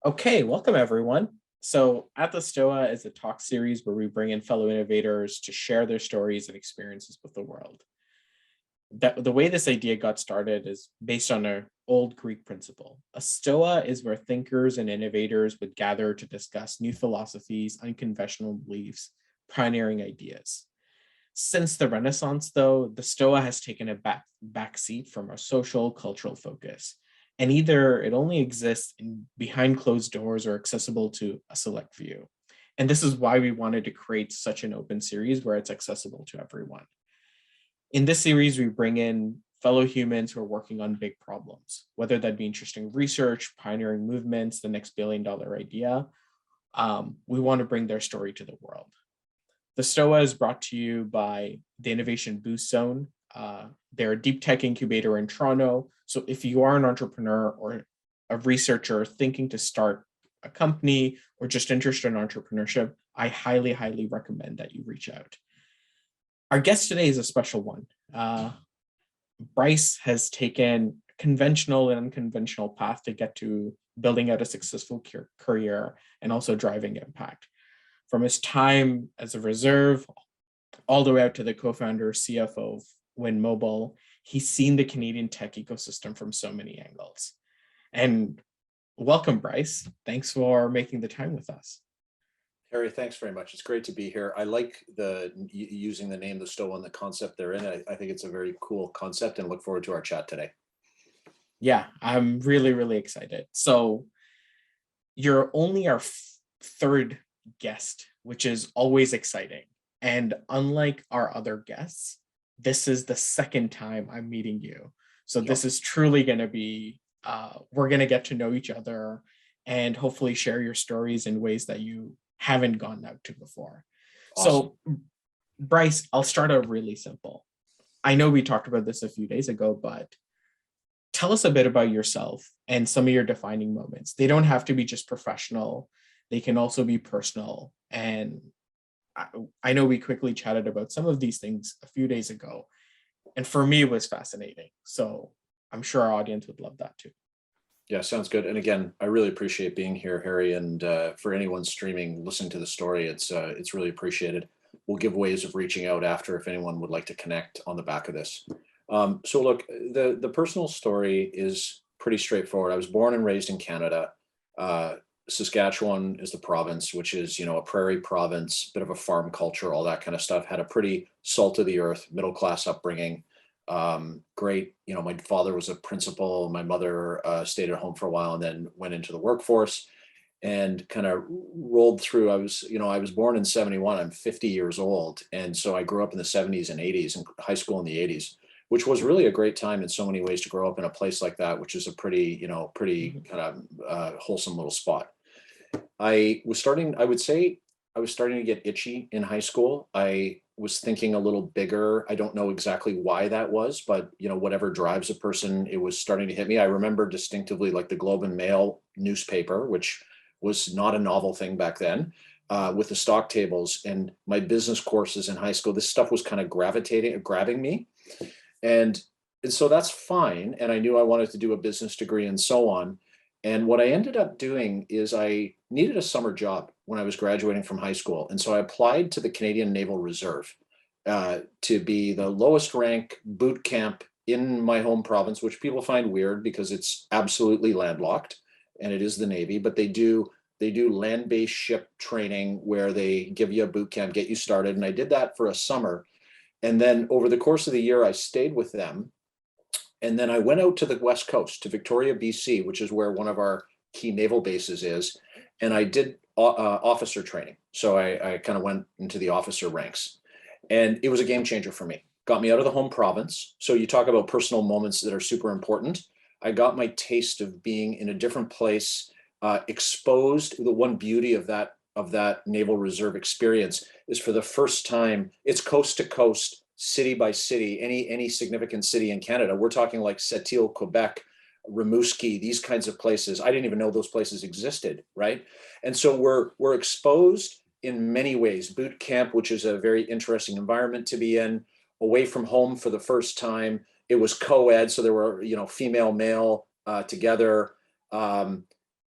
Okay, welcome everyone. So, at the STOA is a talk series where we bring in fellow innovators to share their stories and experiences with the world. The way this idea got started is based on an old Greek principle. A STOA is where thinkers and innovators would gather to discuss new philosophies, unconventional beliefs, pioneering ideas. Since the Renaissance, though, the Stoa has taken a back seat from our social cultural focus. And either it only exists behind closed doors or accessible to a select few. And this is why we wanted to create such an open series where it's accessible to everyone. In this series, we bring in fellow humans who are working on big problems, whether that be interesting research, pioneering movements, the next billion-dollar idea. We want to bring their story to the world. The STOA is brought to you by the Innovation Boost Zone. They're a deep tech incubator in Toronto. So if you are an entrepreneur or a researcher thinking to start a company or just interested in entrepreneurship, I highly, highly recommend that you reach out. Our guest today is a special one. Brice has taken a conventional and unconventional path to get to building out a successful career and also driving impact. From his time as a reserve all the way out to the co-founder, CFO of Win Mobile, he's seen the Canadian tech ecosystem from so many angles. And welcome, Brice. Thanks for making the time with us. Harry, thanks very much. It's great to be here. I like using the name, the STOA, and the concept they're in. I think it's a very cool concept and look forward to our chat today. Yeah, I'm really, really excited. So you're only our third guest, which is always exciting. And unlike our other guests, this is the second time I'm meeting you. So this is truly going to be, we're going to get to know each other and hopefully share your stories in ways that you haven't gone out to before. Awesome. So Brice, I'll start out really simple. I know we talked about this a few days ago, but tell us a bit about yourself and some of your defining moments. They don't have to be just professional. They can also be personal. And I know we quickly chatted about some of these things a few days ago. And for me, it was fascinating. So I'm sure our audience would love that too. Yeah, sounds good. And again, I really appreciate being here, Harry. And for anyone streaming, listening to the story, it's really appreciated. We'll give ways of reaching out after if anyone would like to connect on the back of this. So look, the personal story is pretty straightforward. I was born and raised in Canada. Saskatchewan is the province, which is, a prairie province, bit of a farm culture, all that kind of stuff. Had a pretty salt of the earth, middle class upbringing. Great. My father was a principal. My mother stayed at home for a while and then went into the workforce and kind of rolled through. I was born in 71. I'm 50 years old. And so I grew up in the 70s and 80s and high school in the 80s, which was really a great time in so many ways to grow up in a place like that, which is a pretty kind of wholesome little spot. I would say I was starting to get itchy in high school. I was thinking a little bigger. I don't know exactly why that was, but whatever drives a person, it was starting to hit me. I remember distinctively like the Globe and Mail newspaper, which was not a novel thing back then, with the stock tables and my business courses in high school. This stuff was kind of grabbing me. And so that's fine. And I knew I wanted to do a business degree and so on. And what I ended up doing is I needed a summer job when I was graduating from high school. And so I applied to the Canadian Naval Reserve to be the lowest rank boot camp in my home province, which people find weird because it's absolutely landlocked and it is the Navy, but they do land-based ship training where they give you a boot camp, get you started. And I did that for a summer. And then over the course of the year, I stayed with them. And then I went out to the West Coast, to Victoria, BC, which is where one of our key naval bases is. And I did officer training. So I kind of went into the officer ranks. And it was a game changer for me. Got me out of the home province. So you talk about personal moments that are super important. I got my taste of being in a different place, exposed. The one beauty of that Naval Reserve experience is for the first time, it's coast to coast, city by city, any significant city in Canada. We're talking like Sept-Îles, Quebec, Rimouski, these kinds of places. I didn't even know those places existed, right? And so we're exposed in many ways. Boot camp, which is a very interesting environment to be in, away from home for the first time. It was co-ed, so there were female, male together.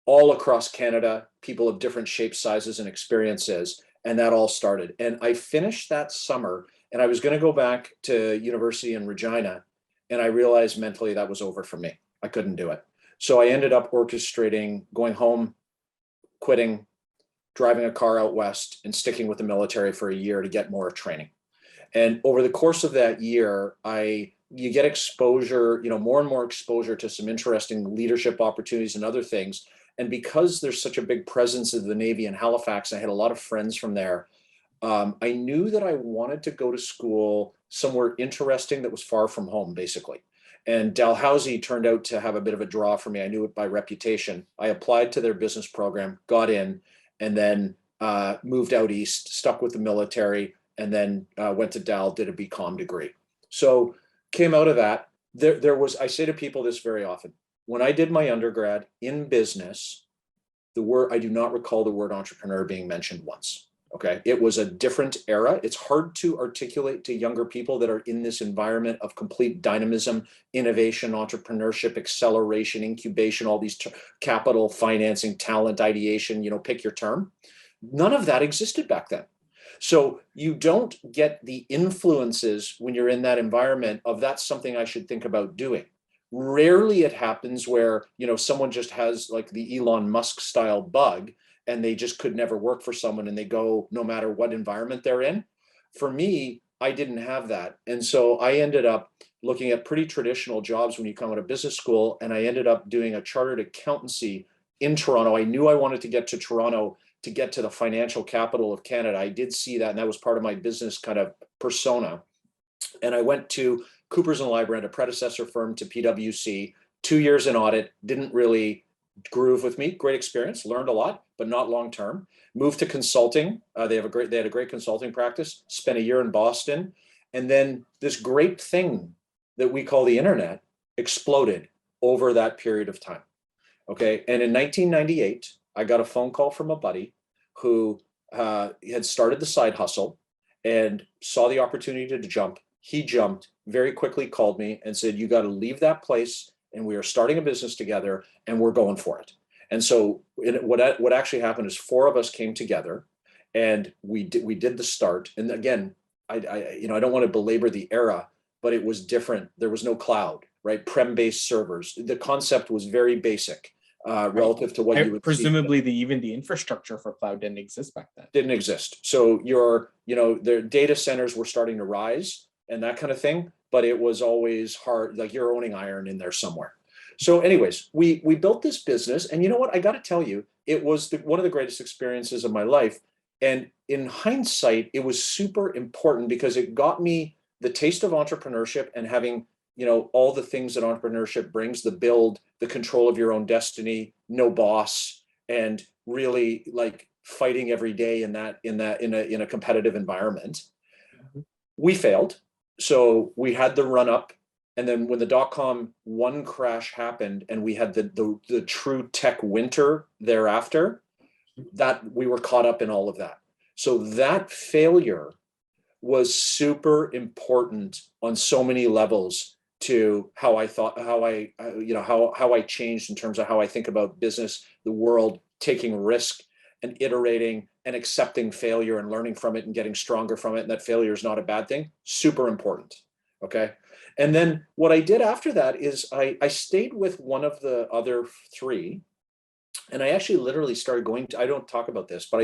all across Canada, people of different shapes, sizes, and experiences. And that all started. And I finished that summer, and I was going to go back to university in Regina. And I realized mentally that was over for me. I couldn't do it. So I ended up orchestrating going home, quitting, driving a car out west, and sticking with the military for a year to get more training. And over the course of that year, you get exposure, more and more exposure to some interesting leadership opportunities and other things. And because there's such a big presence of the Navy in Halifax, I had a lot of friends from there. I knew that I wanted to go to school somewhere interesting that was far from home, basically. And Dalhousie turned out to have a bit of a draw for me. I knew it by reputation. I applied to their business program, got in, and then moved out east, stuck with the military, and then went to Dal, did a BCom degree. So came out of that. There was, I say to people this very often, when I did my undergrad in business, I do not recall the word entrepreneur being mentioned once. Okay. It was a different era. It's hard to articulate to younger people that are in this environment of complete dynamism, innovation, entrepreneurship, acceleration, incubation, all these capital, financing, talent, ideation, pick your term. None of that existed back then. So you don't get the influences when you're in that environment of that's something I should think about doing. Rarely it happens where, someone just has like the Elon Musk style bug and they just could never work for someone and they go no matter what environment they're in. For me, I didn't have that. And so I ended up looking at pretty traditional jobs when you come out of business school. And I ended up doing a chartered accountancy in Toronto. I knew I wanted to get to Toronto to get to the financial capital of Canada. I did see that, and that was part of my business kind of persona. And I went to Coopers and Lybrand, a predecessor firm to PwC, 2 years in audit, didn't really groove with me. Great experience, learned a lot, but not long term. Moved to consulting. They had a great consulting practice. Spent a year in Boston, and then this great thing that we call the internet exploded over that period of time. Okay, and in 1998, I got a phone call from a buddy who had started the side hustle and saw the opportunity to jump. He jumped, very quickly called me and said, you got to leave that place, and we are starting a business together and we're going for it. And so what actually happened is 4 of us came together and we did the start. And again, I don't want to belabor the era, but it was different. There was no cloud, right? Prem-based servers. The concept was very basic. Relative to what you would presumably even the infrastructure for cloud didn't exist back then. Didn't exist. So the data centers were starting to rise and that kind of thing, but it was always hard, like you're owning iron in there somewhere. So anyways, we built this business, and you know what? I got to tell you, it was one of the greatest experiences of my life. And in hindsight, it was super important because it got me the taste of entrepreneurship and having all the things that entrepreneurship brings, the build, the control of your own destiny, no boss, and really like fighting every day in a competitive environment. Mm-hmm. We failed. So we had the run up. And then when the .com one crash happened and we had the true tech winter thereafter, that we were caught up in all of that. So that failure was super important on so many levels to how I thought, how I changed in terms of how I think about business, the world, taking risk and iterating and accepting failure and learning from it and getting stronger from it. And that failure is not a bad thing. Super important. Okay. And then what I did after that is I stayed with one of the other 3. And I actually literally started going to, I don't talk about this, but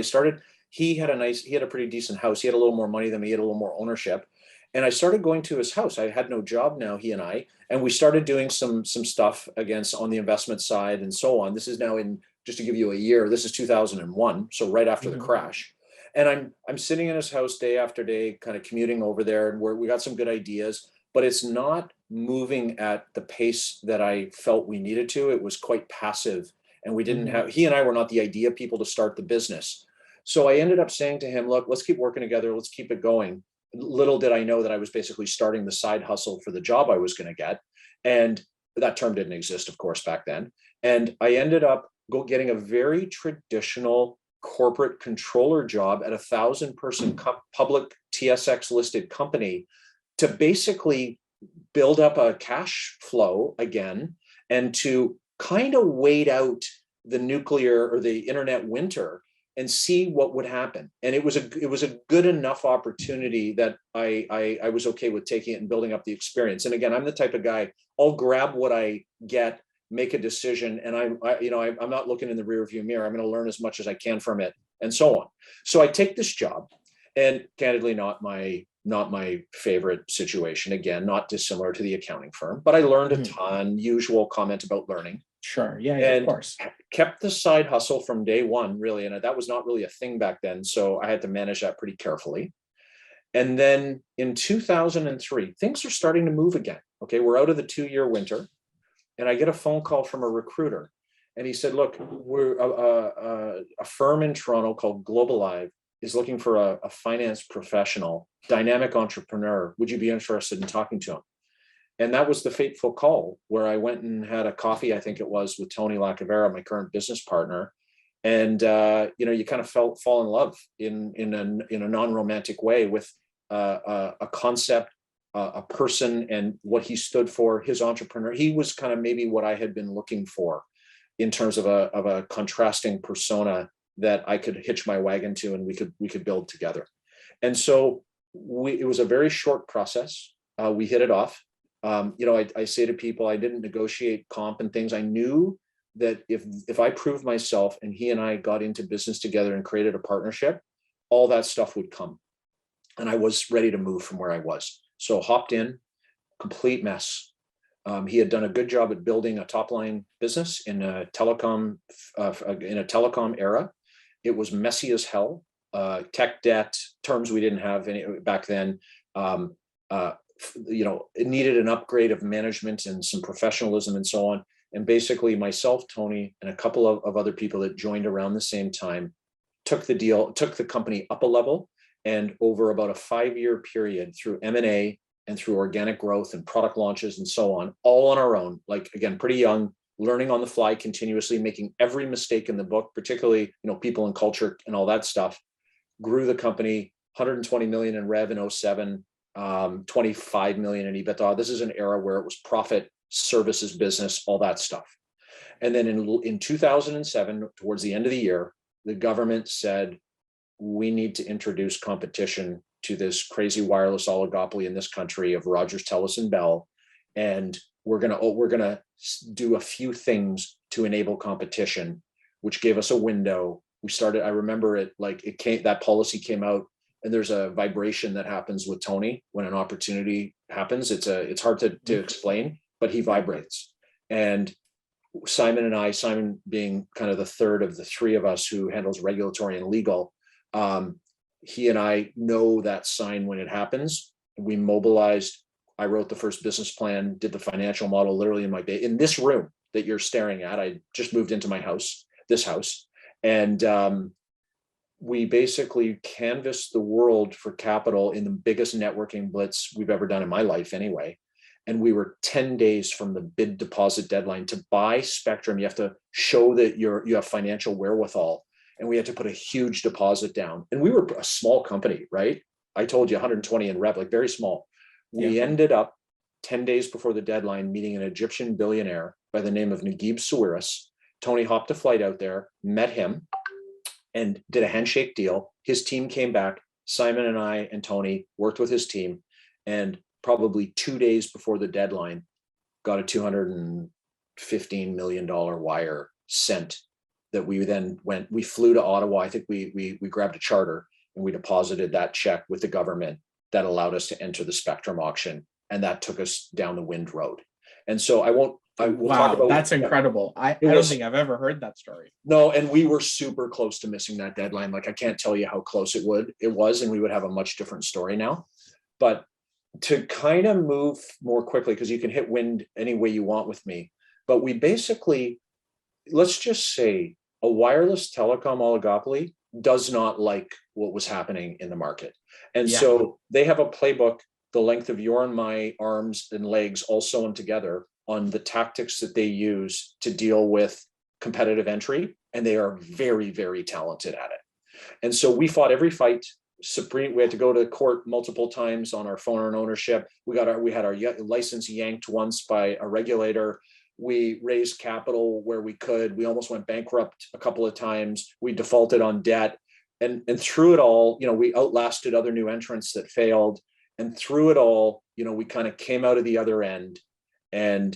he had a pretty decent house. He had a little more money than me, he had a little more ownership. And I started going to his house. I had no job now, he and we started doing some stuff on the investment side and so on. This is now just to give you a year, this is 2001. So right after the crash. And I'm sitting in his house day after day, kind of commuting over there, and we got some good ideas, but it's not moving at the pace that I felt we needed to. It was quite passive, and we didn't have, he and I were not the idea people to start the business. So I ended up saying to him, look, let's keep working together. Let's keep it going. Little did I know that I was basically starting the side hustle for the job I was going to get. And that term didn't exist, of course, back then. And I ended up getting a very traditional corporate controller job at a 1,000-person public TSX listed company to basically build up a cash flow again and to kind of wait out the nuclear or the internet winter and see what would happen. And it was a good enough opportunity that I was okay with taking it and building up the experience. And again, I'm the type of guy, I'll grab what I get, make a decision, and I'm not looking in the rearview mirror. I'm going to learn as much as I can from it, and so on. So I take this job, and candidly, not my favorite situation. Again, not dissimilar to the accounting firm, but I learned a ton. Usual comment about learning. Sure. Yeah, And of course. kept the side hustle from day one, really. And that was not really a thing back then. So I had to manage that pretty carefully. And then in 2003, things are starting to move again. Okay, we're out of the 2-year winter. And I get a phone call from a recruiter. And he said, look, we're a firm in Toronto called Globalive is looking for a finance professional, dynamic entrepreneur. Would you be interested in talking to him? And that was the fateful call where I went and had a coffee, I think it was, with Tony Lacavera, my current business partner. And, you kind of fall in love in a non-romantic way with a concept, a person, and what he stood for, his entrepreneur. He was kind of maybe what I had been looking for in terms of a contrasting persona that I could hitch my wagon to, and we could build together. And so it was a very short process. We hit it off. I say to people, I didn't negotiate comp and things. I knew that if I proved myself and he and I got into business together and created a partnership, all that stuff would come. And I was ready to move from where I was. So hopped in, complete mess. He had done a good job at building a top line business in a telecom era. It was messy as hell. Tech debt, terms we didn't have any back then. It needed an upgrade of management and some professionalism and so on. And basically myself, Tony, and a couple of other people that joined around the same time took the company up a level. And over about a 5-year period, through M&A and through organic growth and product launches and so on, all on our own, like, again, pretty young, learning on the fly continuously, making every mistake in the book, particularly, people and culture and all that stuff, grew the company 120 million in rev in 2007, 25 million in EBITDA. This is an era where it was profit, services business, all that stuff. And then in 2007, towards the end of the year, the government said, we need to introduce competition to this crazy wireless oligopoly in this country of Rogers, Telus, and Bell. And we're gonna do a few things to enable competition, which gave us a window. I remember it, that policy came out, and there's a vibration that happens with Tony when an opportunity happens. It's hard to explain, but he vibrates. And Simon being kind of the third of the three of us who handles regulatory and legal, he and I know that sign when it happens. We mobilized. I wrote the first business plan, did the financial model literally in this room that you're staring at. I just moved into this house. And we basically canvassed the world for capital in the biggest networking blitz we've ever done in my life anyway. And we were 10 days from the bid deposit deadline. To buy spectrum, you have to show that you have financial wherewithal. And we had to put a huge deposit down. And we were a small company, right? I told you 120 in rev, very small. We ended up 10 days before the deadline meeting an Egyptian billionaire by the name of Naguib Sawiris. Tony hopped a flight out there, met him, and did a handshake deal. His team came back. Simon and I and Tony worked with his team, and probably 2 days before the deadline, got a $215 million wire sent that we flew to Ottawa. I think we grabbed a charter and we deposited that check with the government that allowed us to enter the spectrum auction. And that took us down the wind road. And so we'll talk about, that's incredible. I don't think I've ever heard that story. No, and we were super close to missing that deadline. I can't tell you how close it was, and we would have a much different story now. But to kind of move more quickly, because you can hit wind any way you want with me, but we basically, let's just say, a wireless telecom oligopoly does not like what was happening in the market. And so they have a playbook the length of your and my arms and legs all sewn together on the tactics that they use to deal with competitive entry. And they are very, very talented at it. And so we fought every fight. We had to go to court multiple times on our foreign ownership. We had our license yanked once by a regulator. We raised capital where we could. We almost went bankrupt a couple of times. We defaulted on debt. And through it all, we outlasted other new entrants that failed. And through it all, we kind of came out of the other end, and,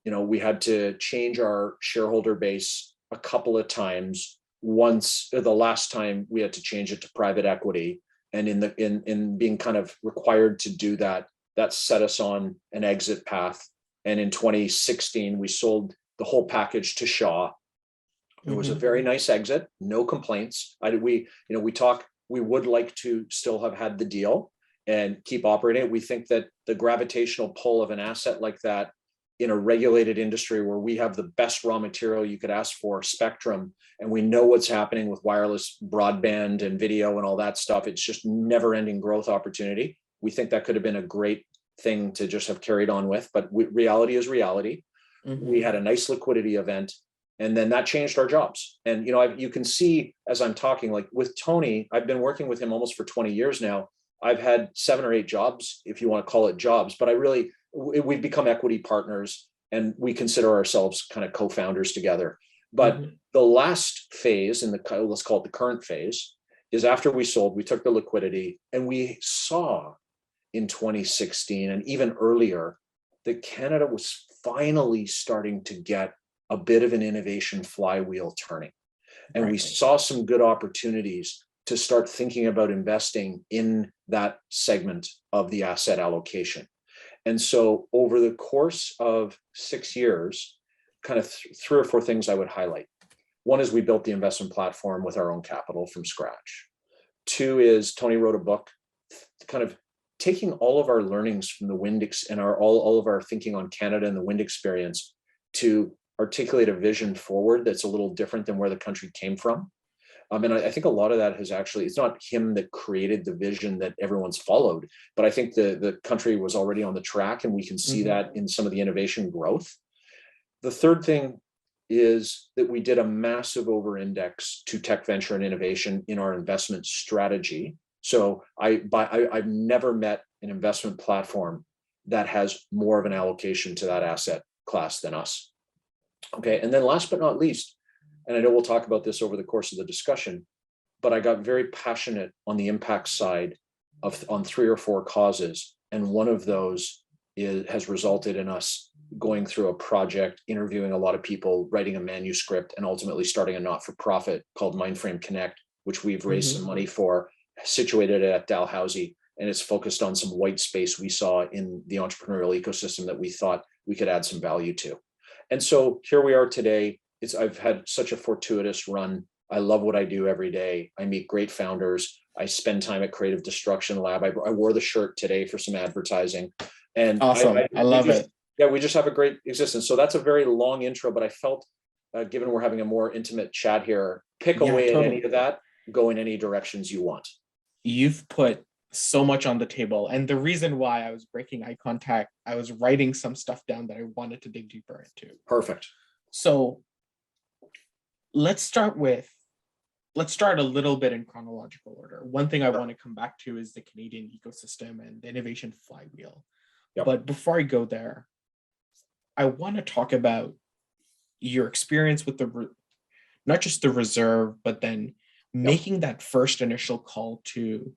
we had to change our shareholder base a couple of times. Once, the last time we had to change it to private equity, and in being kind of required to do that, that set us on an exit path. And in 2016, we sold the whole package to Shaw. It was a very nice exit, no complaints. We would like to still have had the deal and keep operating it. We think that the gravitational pull of an asset like that in a regulated industry where we have the best raw material you could ask for, spectrum, and we know what's happening with wireless broadband and video and all that stuff. It's just never-ending growth opportunity. We think that could have been a great thing to just have carried on with, but reality is reality. We had a nice liquidity event, and then that changed our jobs. And you can see as I'm talking, like with Tony, I've been working with him almost for 20 years now. I've had 7 or 8 jobs, if you want to call it jobs, but we've become equity partners, and we consider ourselves kind of co-founders together. But the last phase, let's call it the current phase, is after we sold, we took the liquidity, and we saw in 2016 and even earlier that Canada was finally starting to get a bit of an innovation flywheel turning. And we saw some good opportunities to start thinking about investing in that segment of the asset allocation. And so over the course of 6 years, kind of 3 or 4 things I would highlight. One is we built the investment platform with our own capital from scratch. 2 is Tony wrote a book kind of taking all of our learnings from the wind and all of our thinking on Canada and the wind experience to articulate a vision forward that's a little different than where the country came from. And I think a lot of that has actually, it's not him that created the vision that everyone's followed, but I think the country was already on the track, and we can see that in some of the innovation growth. The third thing is that we did a massive over-index to tech venture and innovation in our investment strategy. So I've never met an investment platform that has more of an allocation to that asset class than us. Okay, and then last but not least, and I know we'll talk about this over the course of the discussion, but I got very passionate on the impact side on 3 or 4 causes. And one of those has resulted in us going through a project, interviewing a lot of people, writing a manuscript, and ultimately starting a not-for-profit called Mindframe Connect, which we've raised some money for, situated at Dalhousie. And it's focused on some white space we saw in the entrepreneurial ecosystem that we thought we could add some value to. And so here we are today. I've had such a fortuitous run. I love what I do every day. I meet great founders. I spend time at Creative Destruction Lab. I wore the shirt today for some advertising. And awesome. I love it. Yeah, we just have a great existence. So that's a very long intro, but I felt, given we're having a more intimate chat here, pick away at any of that, go in any directions you want. You've put so much on the table. And the reason why I was breaking eye contact, I was writing some stuff down that I wanted to dig deeper into. Perfect. So let's start a little bit in chronological order. One thing I want to come back to is the Canadian ecosystem and the innovation flywheel. Yep. But before I go there, I want to talk about your experience with not just the reserve, but then making that first initial call to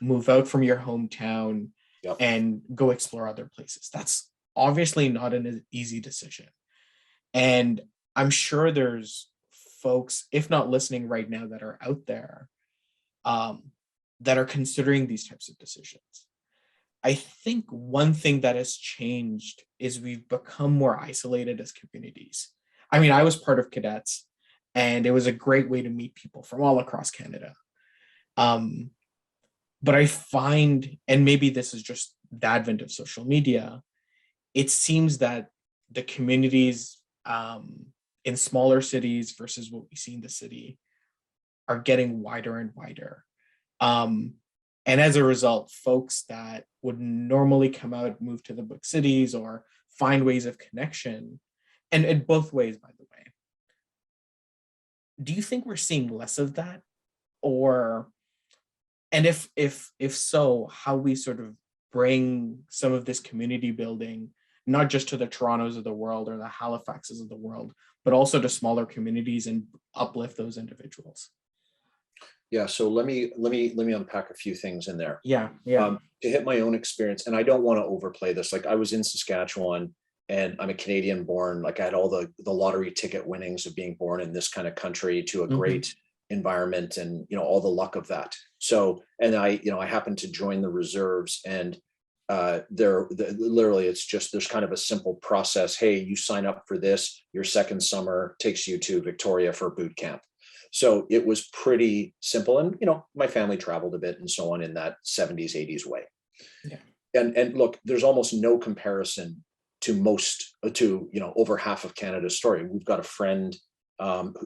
move out from your hometown and go explore other places. That's obviously not an easy decision. And I'm sure there's folks, if not listening right now, that are out there that are considering these types of decisions. I think one thing that has changed is we've become more isolated as communities. I mean, I was part of cadets, and it was a great way to meet people from all across Canada. But I find, and maybe this is just the advent of social media, it seems that the communities in smaller cities versus what we see in the city are getting wider and wider. And as a result, folks that would normally come out, move to the big cities or find ways of connection, and in both ways, by the way. Do you think we're seeing less of that? And if so, how we sort of bring some of this community building not just to the Torontos of the world or the Halifaxes of the world, but also to smaller communities and uplift those individuals. Yeah. So let me unpack a few things in there. Yeah. To hit my own experience, and I don't want to overplay this. Like I was in Saskatchewan, and I'm a Canadian born. Like I had all the lottery ticket winnings of being born in this kind of country to a great environment, and all the luck of that. So, and I happened to join the reserves, and literally there's kind of a simple process. Hey, you sign up for this. Your second summer takes you to Victoria for boot camp. So it was pretty simple, and my family traveled a bit and so on in that 70s, 80s way. Yeah. And look, there's almost no comparison to over half of Canada's story. We've got a friend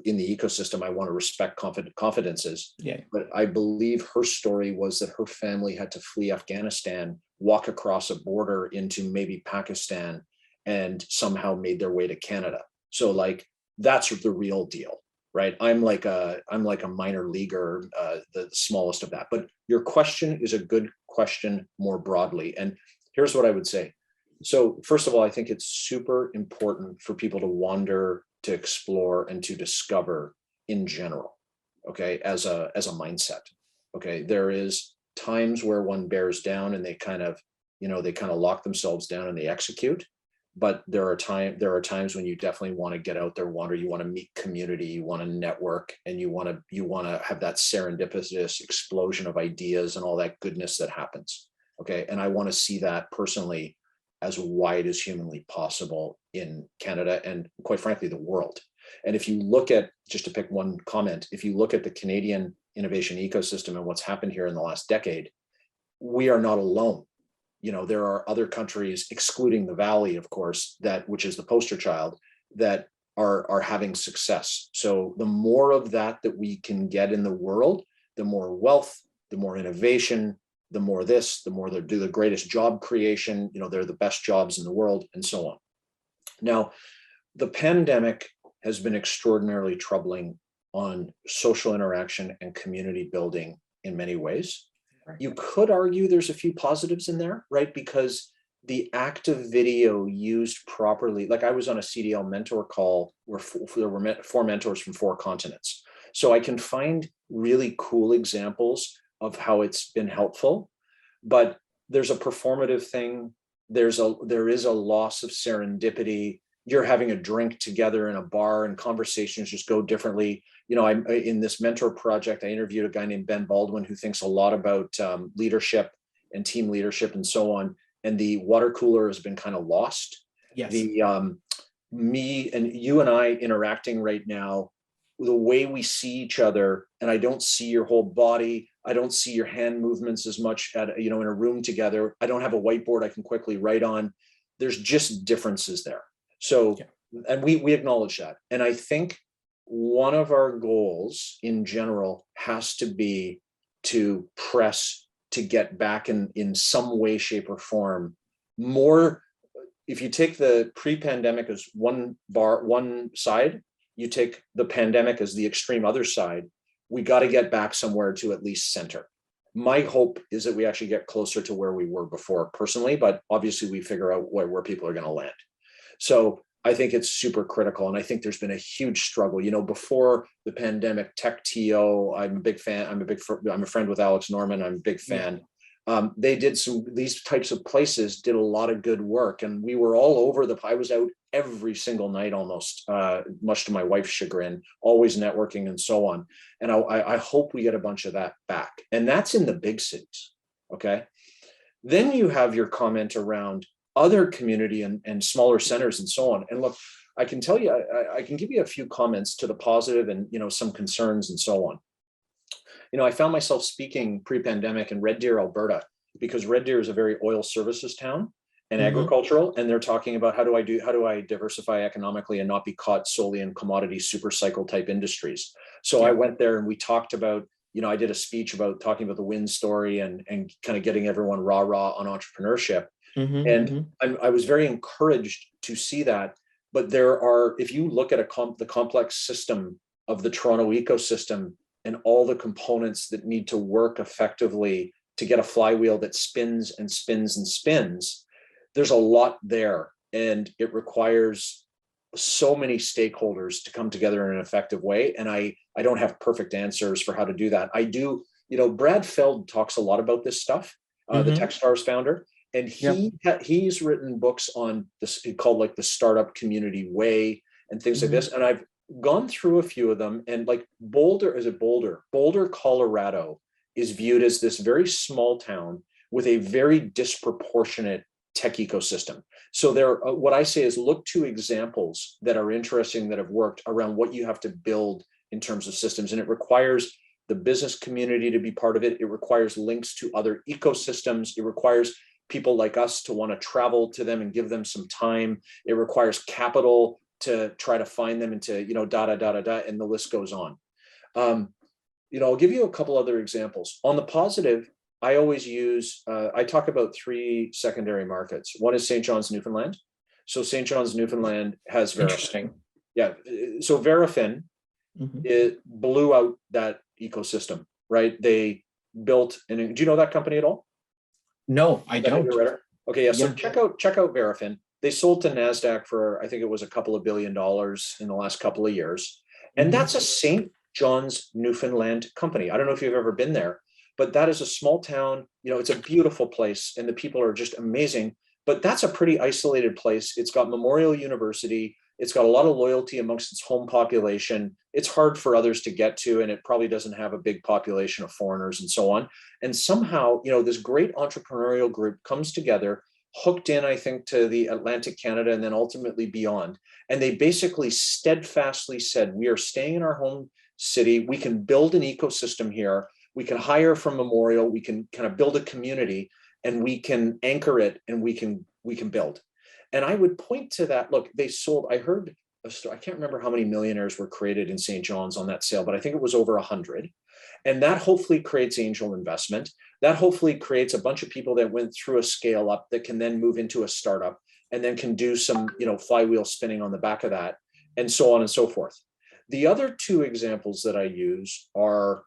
in the ecosystem. I want to respect confidences. Yeah. But I believe her story was that her family had to flee Afghanistan, walk across a border into maybe Pakistan, and somehow made their way to Canada. So like that's the real deal. Right. I'm like a minor leaguer, the smallest of that. But your question is a good question more broadly. And here's what I would say. So first of all, I think it's super important for people to wander, to explore, and to discover in general. Okay, as a mindset. Okay, there is times where one bears down and they kind of lock themselves down and they execute. But there are times when you definitely want to get out there, wander. You want to meet community, you want to network, and you want to have that serendipitous explosion of ideas and all that goodness that happens. Okay, and I want to see that personally as wide as humanly possible in Canada and quite frankly the world. And if you look at, just to pick one comment, if you look at the Canadian innovation ecosystem and what's happened here in the last decade, we are not alone. There are other countries, excluding the Valley, of course, which is the poster child, that are having success. So the more of that we can get in the world, the more wealth, the more innovation, the more they do the greatest job creation. They're the best jobs in the world, and so on. Now, the pandemic has been extraordinarily troubling on social interaction and community building in many ways. You could argue there's a few positives in there, right? Because the active video used properly, like I was on a CDL mentor call where there were 4 mentors from 4 continents. So I can find really cool examples of how it's been helpful, but there's a performative thing. There is a loss of serendipity. You're having a drink together in a bar and conversations just go differently. I'm in this mentor project. I interviewed a guy named Ben Baldwin who thinks a lot about leadership and team leadership and so on. And the water cooler has been kind of lost. Yes. Me and you and I interacting right now, the way we see each other, and I don't see your whole body. I don't see your hand movements as much in a room together. I don't have a whiteboard I can quickly write on. There's just differences there. So, and we acknowledge that. And I think one of our goals in general has to be to press to get back in some way, shape, or form more. If you take the pre-pandemic as one side, you take the pandemic as the extreme other side, we got to get back somewhere to at least center. My hope is that we actually get closer to where we were before personally, but obviously we figure out where people are going to land. So I think it's super critical. And I think there's been a huge struggle, before the pandemic, Tech TO, I'm a big fan. I'm a friend with Alex Norman. I'm a big fan. They did these types of places did a lot of good work, and we were all over I was out every single night almost, much to my wife's chagrin, always networking and so on. And I hope we get a bunch of that back. And that's in the big cities. Okay. Then you have your comment around other community and smaller centers and so on. And look, I can tell you, I can give you a few comments to the positive and, some concerns and so on. I found myself speaking pre-pandemic in Red Deer, Alberta, because Red Deer is a very oil services town and agricultural. And they're talking about how do I diversify economically and not be caught solely in commodity super cycle type industries. So I went there and we talked about, I did a speech about talking about the wind story and kind of getting everyone rah on entrepreneurship. I was very encouraged to see that. But if you look at the complex system of the Toronto ecosystem and all the components that need to work effectively to get a flywheel that spins and spins and spins, there's a lot there and it requires so many stakeholders to come together in an effective way. And I don't have perfect answers for how to do that. I do, Brad Feld talks a lot about this stuff, the Techstars founder, and he's written books on this called like the startup community way and things like this. And I've gone through a few of them, and like Boulder, Colorado is viewed as this very small town with a very disproportionate tech ecosystem. So what I say is look to examples that are interesting, that have worked around what you have to build in terms of systems. And it requires the business community to be part of it. It requires links to other ecosystems. It requires people like us to want to travel to them and give them some time. It requires capital to try to find them and to, and the list goes on. I'll give you a couple other examples. On the positive, I always use, I talk about 3 secondary markets. One is St. John's, Newfoundland. So St. John's, Newfoundland has Interesting. Yeah. So Verafin, it blew out that ecosystem, right? They built, and do you know that company at all? No, I don't. Okay. Yeah. So check out Verafin. They sold to NASDAQ for, I think it was a couple of $1 billion in the last couple of years. And that's a St. John's, Newfoundland company. I don't know if you've ever been there, but that is a small town. It's a beautiful place and the people are just amazing, but that's a pretty isolated place. It's got Memorial University. It's got a lot of loyalty amongst its home population. It's hard for others to get to, and it probably doesn't have a big population of foreigners and so on. And somehow, this great entrepreneurial group comes together, hooked in, I think, to the Atlantic Canada and then ultimately beyond. And they basically steadfastly said, we are staying in our home city. We can build an ecosystem here. We can hire from Memorial. We can kind of build a community, and we can anchor it, and we can build. And I would point to that. Look, they sold, I heard a story, I can't remember how many millionaires were created in St. John's on that sale, but I think it was over 100. And that hopefully creates angel investment. That hopefully creates a bunch of people that went through a scale up that can then move into a startup and then can do some, flywheel spinning on the back of that, and so on and so forth. The other 2 examples that I use are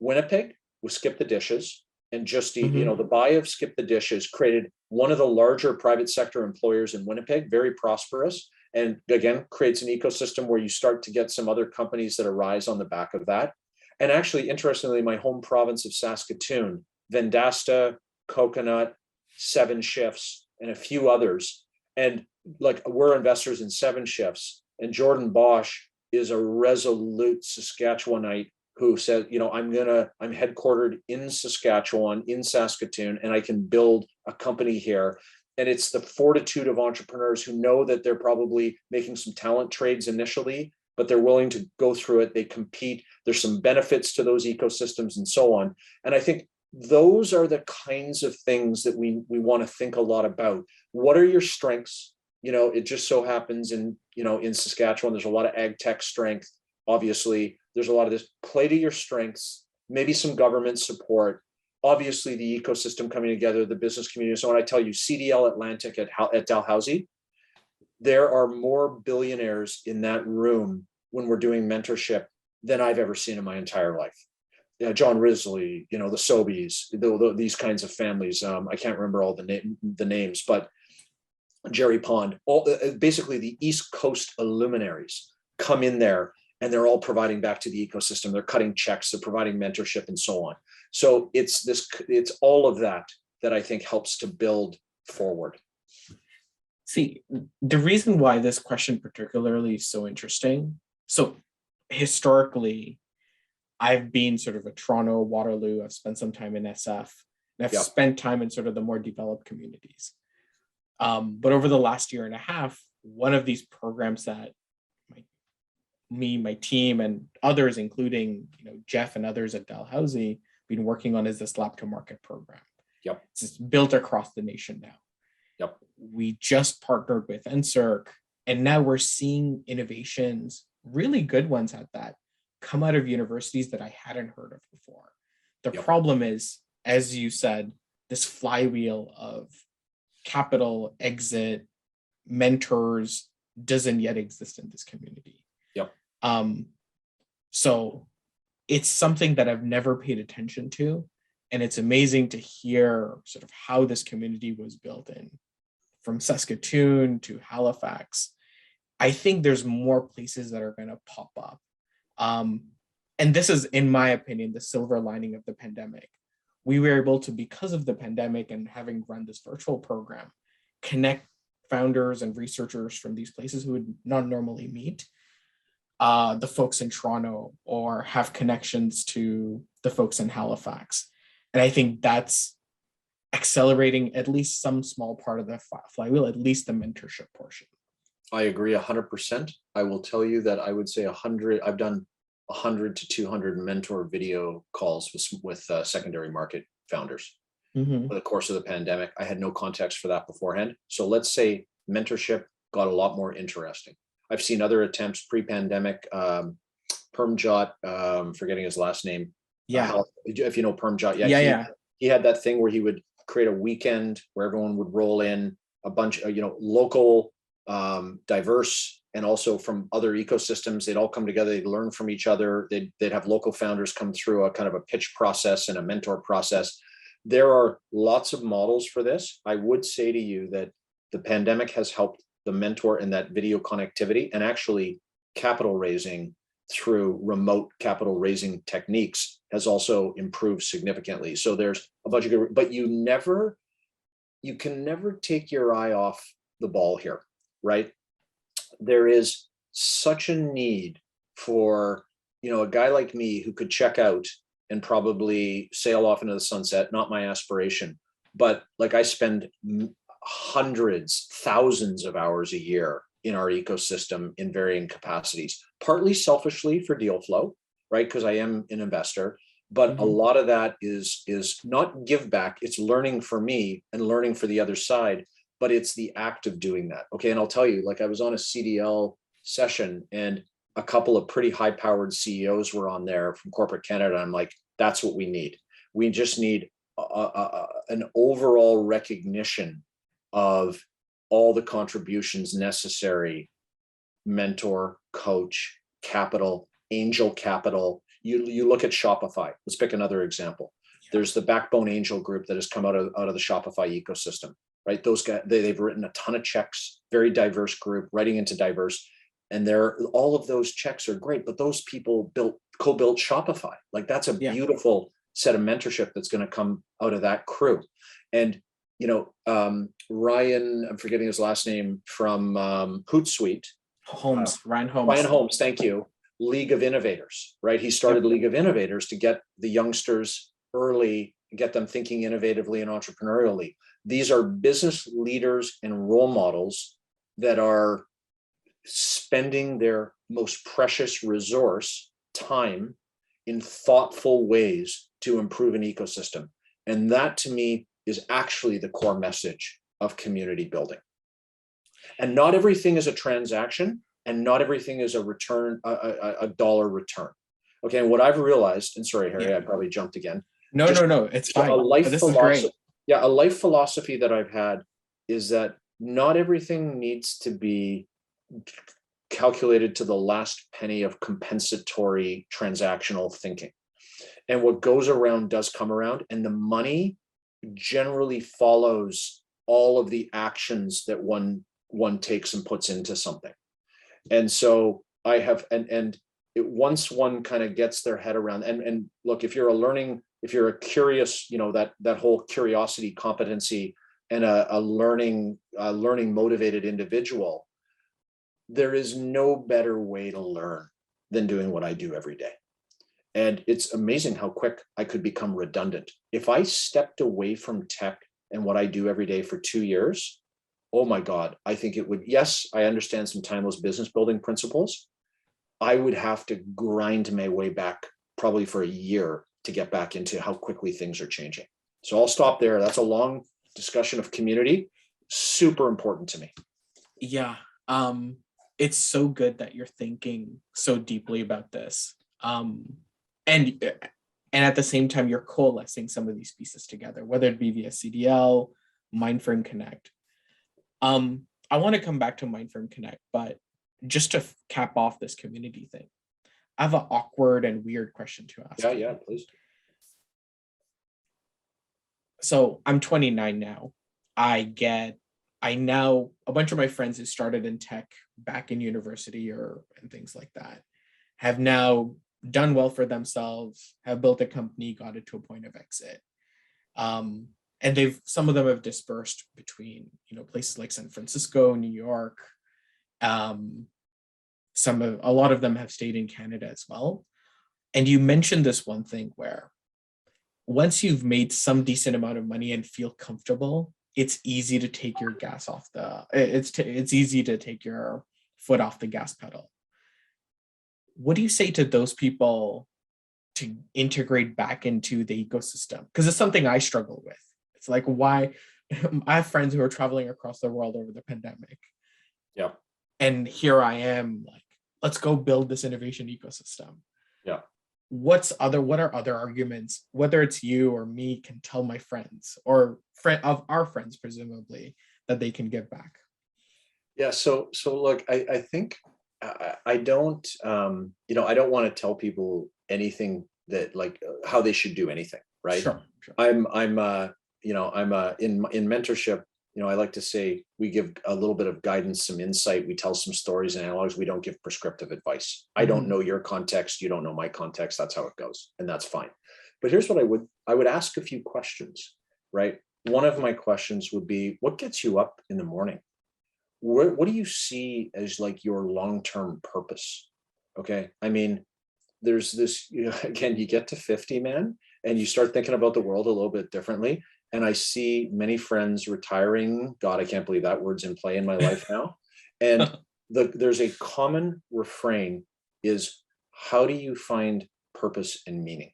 Winnipeg with Skip the Dishes, and just the buy of Skip the Dishes created one of the larger private sector employers in Winnipeg, very prosperous, and again creates an ecosystem where you start to get some other companies that arise on the back of that. And actually, interestingly, my home province of Saskatoon, Vendasta, Coconut, 7 Shifts, and a few others, and like we're investors in 7 Shifts, and Jordan Bosch is a resolute Saskatchewanite who said, I'm headquartered in Saskatchewan, in Saskatoon, and I can build a company here. And it's the fortitude of entrepreneurs who know that they're probably making some talent trades initially, but they're willing to go through it. They compete. There's some benefits to those ecosystems and so on. And I think those are the kinds of things that we want to think a lot about. What are your strengths? It just so happens in Saskatchewan, there's a lot of ag tech strength. Obviously, there's a lot of this. Play to your strengths, maybe some government support, obviously the ecosystem coming together, the business community. So when I tell you CDL Atlantic at Dalhousie, there are more billionaires in that room when we're doing mentorship than I've ever seen in my entire life. John Risley, the Sobeys, these kinds of families. I can't remember all the names, but Jerry Pond, basically the East Coast luminaries come in there, and they're all providing back to the ecosystem. They're cutting checks, they're providing mentorship and so on. So it's all of that I think helps to build forward. See, the reason why this question particularly is so interesting. So historically, I've been sort of a Toronto, Waterloo. I've spent some time in SF, and I've spent time in sort of the more developed communities. But over the last year and a half, one of these programs that my team, and others, including Jeff and others at Dalhousie, been working on is this Lab to Market program. Yep. It's built across the nation now. Yep. We just partnered with NSERC, and now we're seeing innovations, really good ones at that, come out of universities that I hadn't heard of before. The problem is, as you said, this flywheel of capital, exit, mentors doesn't yet exist in this community. So it's something that I've never paid attention to. And it's amazing to hear sort of how this community was built in from Saskatoon to Halifax. I think there's more places that are going to pop up. And this is, in my opinion, the silver lining of the pandemic. We were able to, because of the pandemic and having run this virtual program, connect founders and researchers from these places who would not normally meet the folks in Toronto, or have connections to the folks in Halifax. And I think that's accelerating at least some small part of the flywheel, at least the mentorship portion. I agree 100%. I will tell you that I would say 100, I've done 100 to 200 mentor video calls with secondary market founders over the course of the pandemic. I had no context for that beforehand. So let's say mentorship got a lot more interesting. I've seen other attempts pre-pandemic, Permjot, forgetting his last name. Yeah. If you know Permjot, he had that thing where he would create a weekend where everyone would roll in a bunch of, local, diverse, and also from other ecosystems. They'd all come together, they'd learn from each other. They'd have local founders come through a kind of a pitch process and a mentor process. There are lots of models for this. I would say to you that the pandemic has helped the mentor in that video connectivity, and actually capital raising through remote capital raising techniques has also improved significantly. So there's a bunch of good, but you can never take your eye off the ball here, right? There is such a need for, a guy like me who could check out and probably sail off into the sunset, not my aspiration, but like I spend hundreds, thousands of hours a year in our ecosystem in varying capacities, partly selfishly for deal flow, right? Because I am an investor, but a lot of that is not give back, it's learning for me and learning for the other side, but it's the act of doing that. Okay, and I'll tell you, like I was on a CDL session and a couple of pretty high-powered CEOs were on there from corporate Canada. I'm like, that's what we need. We just need an overall recognition of all the contributions necessary: mentor, coach, capital, angel capital. You look at Shopify. Let's pick another example. There's the Backbone Angel Group that has come out of the Shopify ecosystem, right? Those guys, they've written a ton of checks, very diverse group, writing into diverse. And all of those checks are great, but those people co-built Shopify. Like that's a beautiful set of mentorship that's going to come out of that crew. And Ryan, I'm forgetting his last name, from Hootsuite. Ryan Holmes. Ryan Holmes, thank you. League of Innovators, right? He started League of Innovators to get the youngsters early, get them thinking innovatively and entrepreneurially. These are business leaders and role models that are spending their most precious resource, time, in thoughtful ways to improve an ecosystem. And that to me is actually the core message of community building. And not everything is a transaction, and not everything is a return, a dollar return. Okay, and what I've realized, and sorry, Harry, I probably jumped again. No, it's fine. A life this philosophy, is great. a life philosophy that I've had is that not everything needs to be calculated to the last penny of compensatory transactional thinking. And what goes around does come around, and the money generally follows all of the actions that one takes and puts into something. And so I have, once one kind of gets their head around, and look, if you're a curious, that whole curiosity competency and a learning motivated individual, there is no better way to learn than doing what I do every day. And it's amazing how quick I could become redundant. If I stepped away from tech and what I do every day for 2 years, oh my God, I think it would, yes, I understand some timeless business building principles. I would have to grind my way back probably for a year to get back into how quickly things are changing. So I'll stop there. That's a long discussion of community. Super important to me. Yeah. It's so good that you're thinking so deeply about this. And at the same time, you're coalescing some of these pieces together, whether it be via CDL, Mindframe Connect. I want to come back to Mindframe Connect, but just to cap off this community thing, I have an awkward and weird question to ask. Yeah, please. So I'm 29 now. I get a bunch of my friends who started in tech back in university and things like that have now done well for themselves, have built a company, got it to a point of exit. And some of them have dispersed between, places like San Francisco, New York. A lot of them have stayed in Canada as well. And you mentioned this one thing where once you've made some decent amount of money and feel comfortable, it's easy to take your it's easy to take your foot off the gas pedal. What do you say to those people to integrate back into the ecosystem? Because it's something I struggle with. It's like, why? I have friends who are traveling across the world over the pandemic. Yeah. And here I am, like, let's go build this innovation ecosystem. Yeah. What are other arguments, whether it's you or me, can tell my friends or of our friends, presumably, that they can give back? Yeah. So look, I think I don't, I don't want to tell people anything that how they should do anything. Right. Sure. I'm in mentorship, I like to say we give a little bit of guidance, some insight. We tell some stories and analogs. We don't give prescriptive advice. I don't know your context. You don't know my context. That's how it goes. And that's fine. But here's what I would ask a few questions, right? One of my questions would be, what gets you up in the morning? What do you see as like your long-term purpose? Okay. I mean, there's this, again, you get to 50, man, and you start thinking about the world a little bit differently. And I see many friends retiring. God, I can't believe that word's in play in my life now. And there's a common refrain is, how do you find purpose and meaning?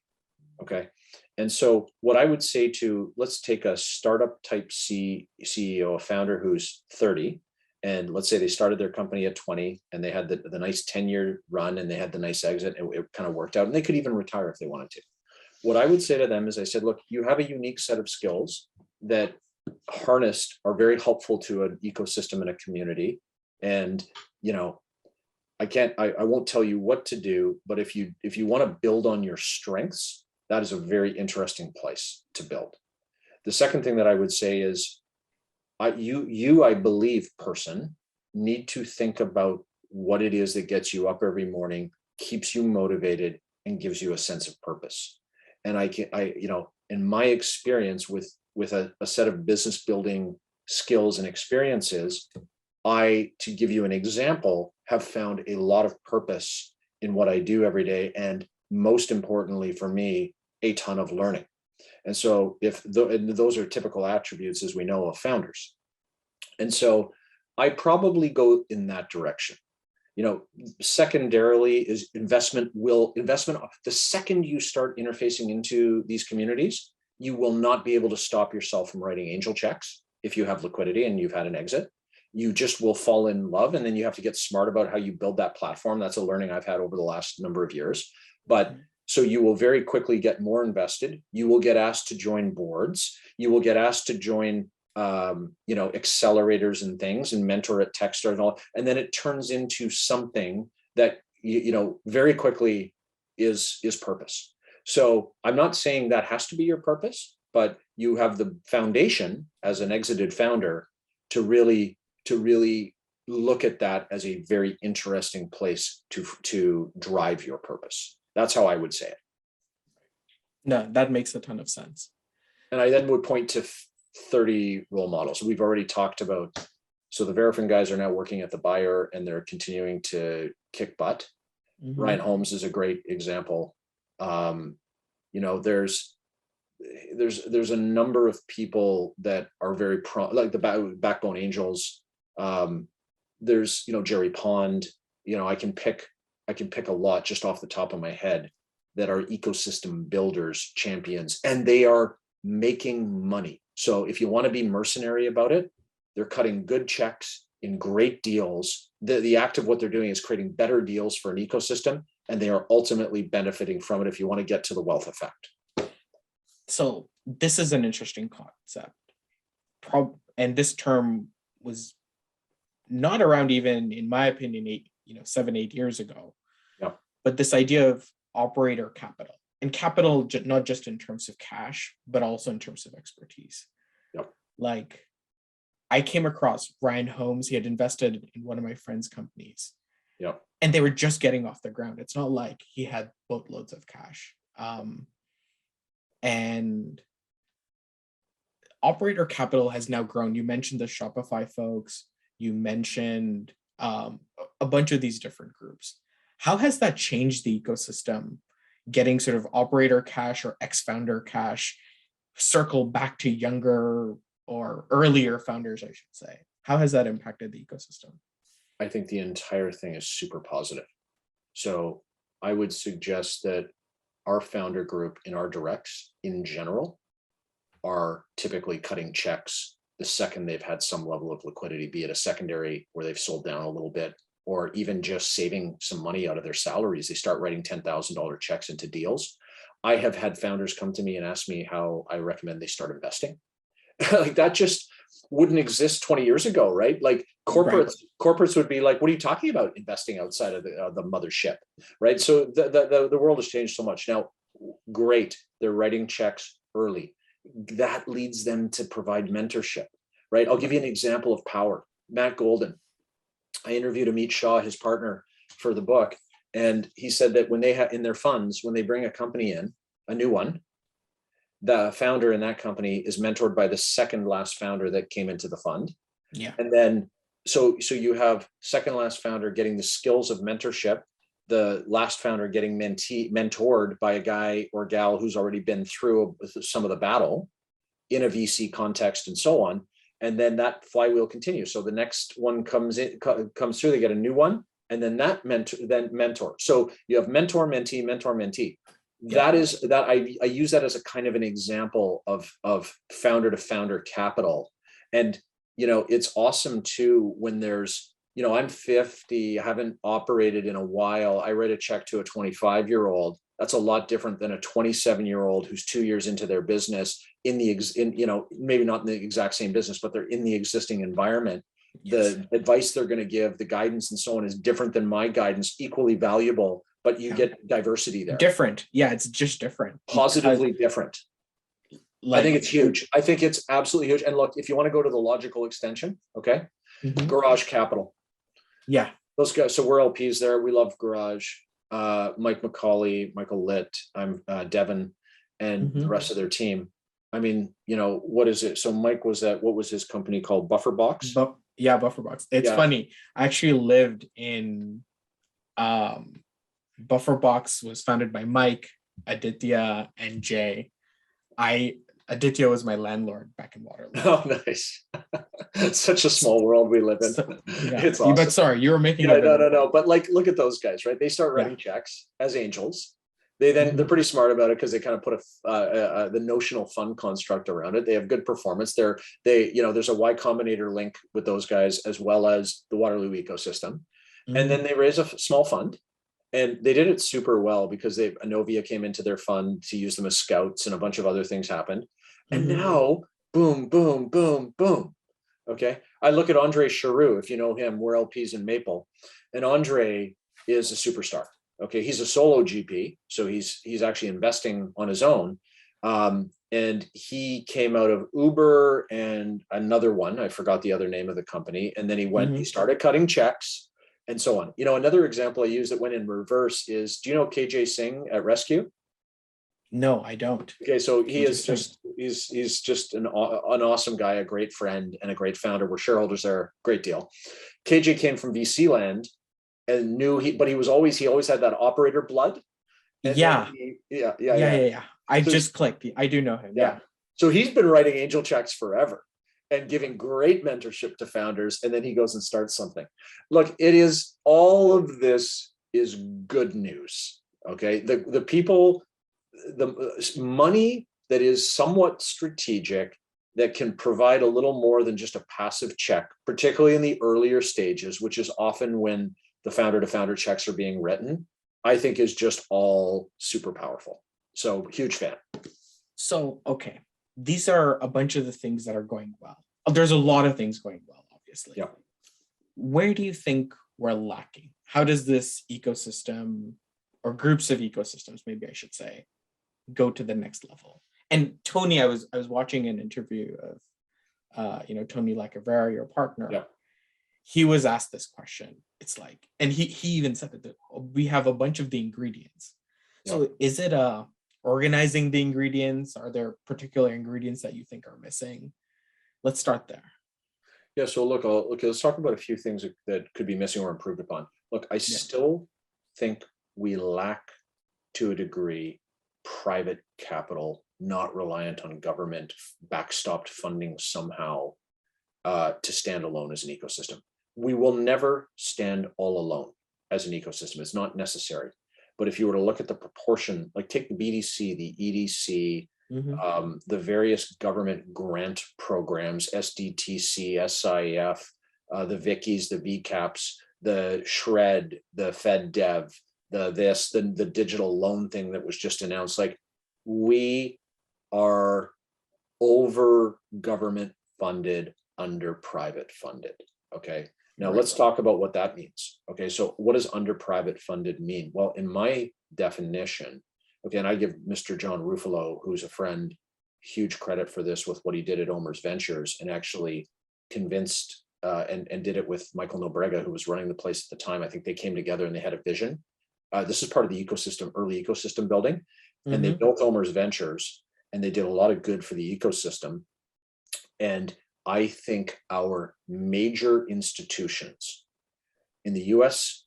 Okay. And so what I would say let's take a startup type CEO, a founder who's 30, and let's say they started their company at 20 and they had the nice 10-year run and they had the nice exit, and it kind of worked out, and they could even retire if they wanted to. What I would say to them is, I said, look, you have a unique set of skills that harnessed are very helpful to an ecosystem and a community. And, I won't tell you what to do, but if you want to build on your strengths, that is a very interesting place to build. The second thing that I would say is, I believe, person, need to think about what it is that gets you up every morning, keeps you motivated, and gives you a sense of purpose. And in my experience with a set of business building skills and experiences, to give you an example, have found a lot of purpose in what I do every day. And most importantly for me, a ton of learning. And so and those are typical attributes, as we know, of founders. And so I probably go in that direction. Secondarily is investment. The second you start interfacing into these communities, you will not be able to stop yourself from writing angel checks if you have liquidity and you've had an exit. You just will fall in love, and then you have to get smart about how you build that platform. That's a learning I've had over the last number of years. But so you will very quickly get more invested. You will get asked to join boards. You will get asked to join accelerators and things, and mentor at Techstars and all. And then it turns into something that, very quickly is purpose. So I'm not saying that has to be your purpose, but you have the foundation as an exited founder to really look at that as a very interesting place to drive your purpose. That's how I would say it. No, that makes a ton of sense. And I then would point to 30 role models. We've already talked about, so the Verifin guys are now working at the buyer and they're continuing to kick butt. Ryan Holmes is a great example. There's a number of people that are very like the Backbone Angels. There's, Jerry Pond, I can pick a lot just off the top of my head that are ecosystem builders, champions, and they are making money. So if you want to be mercenary about it, they're cutting good checks in great deals. The act of what they're doing is creating better deals for an ecosystem, and they are ultimately benefiting from it if you want to get to the wealth effect. So this is an interesting concept. And this term was not around even, in my opinion, 7-8 years ago. Yeah. But this idea of operator capital, and capital not just in terms of cash, but also in terms of expertise. Yep. Like, I came across Ryan Holmes. He had invested in one of my friend's companies. Yeah. And they were just getting off the ground. It's not like he had boatloads of cash. And operator capital has now grown. You mentioned the Shopify folks. You mentioned a bunch of these different groups. How has that changed the ecosystem? Getting sort of operator cash or ex-founder cash circle back to younger or earlier founders, I should say. How has that impacted the ecosystem? I think the entire thing is super positive. So I would suggest that our founder group in our directs in general are typically cutting checks the second they've had some level of liquidity, be it a secondary where they've sold down a little bit, or even just saving some money out of their salaries. They start writing $10,000 checks into deals. I have had founders come to me and ask me how I recommend they start investing. Like that just wouldn't exist 20 years ago, right? Like corporates would be like, what are you talking about investing outside of the mothership, right? So the world has changed so much. Now, great, they're writing checks early. That leads them to provide mentorship, right? I'll give you an example of power. Matt Golden, I interviewed Amit Shah, his partner, for the book, and he said that when they have in their funds, when they bring a company in, a new one, the founder in that company is mentored by the second last founder that came into the fund. Yeah. And then, so you have second last founder getting the skills of mentorship, the last founder getting mentored by a guy or gal who's already been through some of the battle in a VC context and so on. And then that flywheel continues. So the next one comes through, they get a new one, and then that mentor. So you have mentor, mentee, mentor, mentee. Yeah. I use that as a kind of an example of founder to founder capital. And, it's awesome too, when there's, I'm 50, I haven't operated in a while. I write a check to a 25-year-old. That's a lot different than a 27-year-old who's 2 years into their business maybe not in the exact same business, but they're in the existing environment. Yes. The advice they're going to give, the guidance and so on is different than my guidance, equally valuable, but you get diversity there. Different. Yeah, it's just different. Positively different. I think it's huge. I think it's absolutely huge. And look, if you want to go to the logical extension, okay, Garage Capital. Yeah. Those guys. So we're LPs there. We love Garage. Mike McCauley, Michael Litt, I'm Devin, and the rest of their team. I mean, what is it? So Mike was at, what was his company called? Buffer Box? Buffer Box. It's funny. I actually lived in Buffer Box was founded by Mike, Aditya, and Jay. Aditya was my landlord back in Waterloo. Oh, nice. Such a small world we live in. It's awesome. But sorry, you were making no. But like, look at those guys, right? They start writing checks as angels. They're pretty smart about it because they kind of put the notional fund construct around it. They have good performance. There's a Y Combinator link with those guys as well as the Waterloo ecosystem. And then they raise a small fund. And they did it super well because Anovia came into their fund to use them as scouts, and a bunch of other things happened. And now, boom, boom, boom, boom. Okay. I look at Andre Charoux, if you know him, we're LPs in Maple. And Andre is a superstar. Okay. He's a solo GP. So he's actually investing on his own. And he came out of Uber and another one. I forgot the other name of the company. And then he started cutting checks. And so on. Another example I use that went in reverse is, do you know KJ Singh at Rescue? No, I don't. Okay, so he's just an awesome guy, a great friend, and a great founder. We're shareholders there, great deal. KJ came from VC land and he always had that operator blood. Yeah. I just clicked. I do know him. Yeah. So he's been writing angel checks forever and giving great mentorship to founders. And then he goes and starts something. Look, all of this is good news. Okay. The money that is somewhat strategic, that can provide a little more than just a passive check, particularly in the earlier stages, which is often when the founder to founder checks are being written, I think is just all super powerful. So huge fan. So, okay. These are a bunch of the things that are going well. There's a lot of things going well, obviously. Yeah. Where do you think we're lacking? How does this ecosystem, or groups of ecosystems, maybe I should say, go to the next level? And Tony, I was watching an interview of Tony Lacavera, your partner, Yeah. he was asked this question. It's like, and he even said that we have a bunch of the ingredients. Yeah. So is it organizing the ingredients? Are there particular ingredients that you think are missing? Let's start there. Yeah. So look, let's talk about a few things that could be missing or improved upon. Look, I still think we lack, to a degree, private capital, not reliant on government backstopped funding somehow to stand alone as an ecosystem. We will never stand all alone as an ecosystem. It's not necessary. But if you were to look at the proportion, like take the BDC, the EDC, the various government grant programs, SDTC, SIF, the VICIs, the VCAPs, the SHRED, the FedDev, the digital loan thing that was just announced. Like, we are over government funded, under private funded. Okay. Now let's talk about what that means. Okay. So what does under private funded mean? Well, in my definition, okay, and I give Mr. John Ruffalo, who's a friend, huge credit for this with what he did at Omer's Ventures, and actually convinced and did it with Michael Nobrega, who was running the place at the time. I think they came together and they had a vision. This is part of the ecosystem, early ecosystem building, and they built Omer's Ventures, and they did a lot of good for the ecosystem. And I think our major institutions in the US,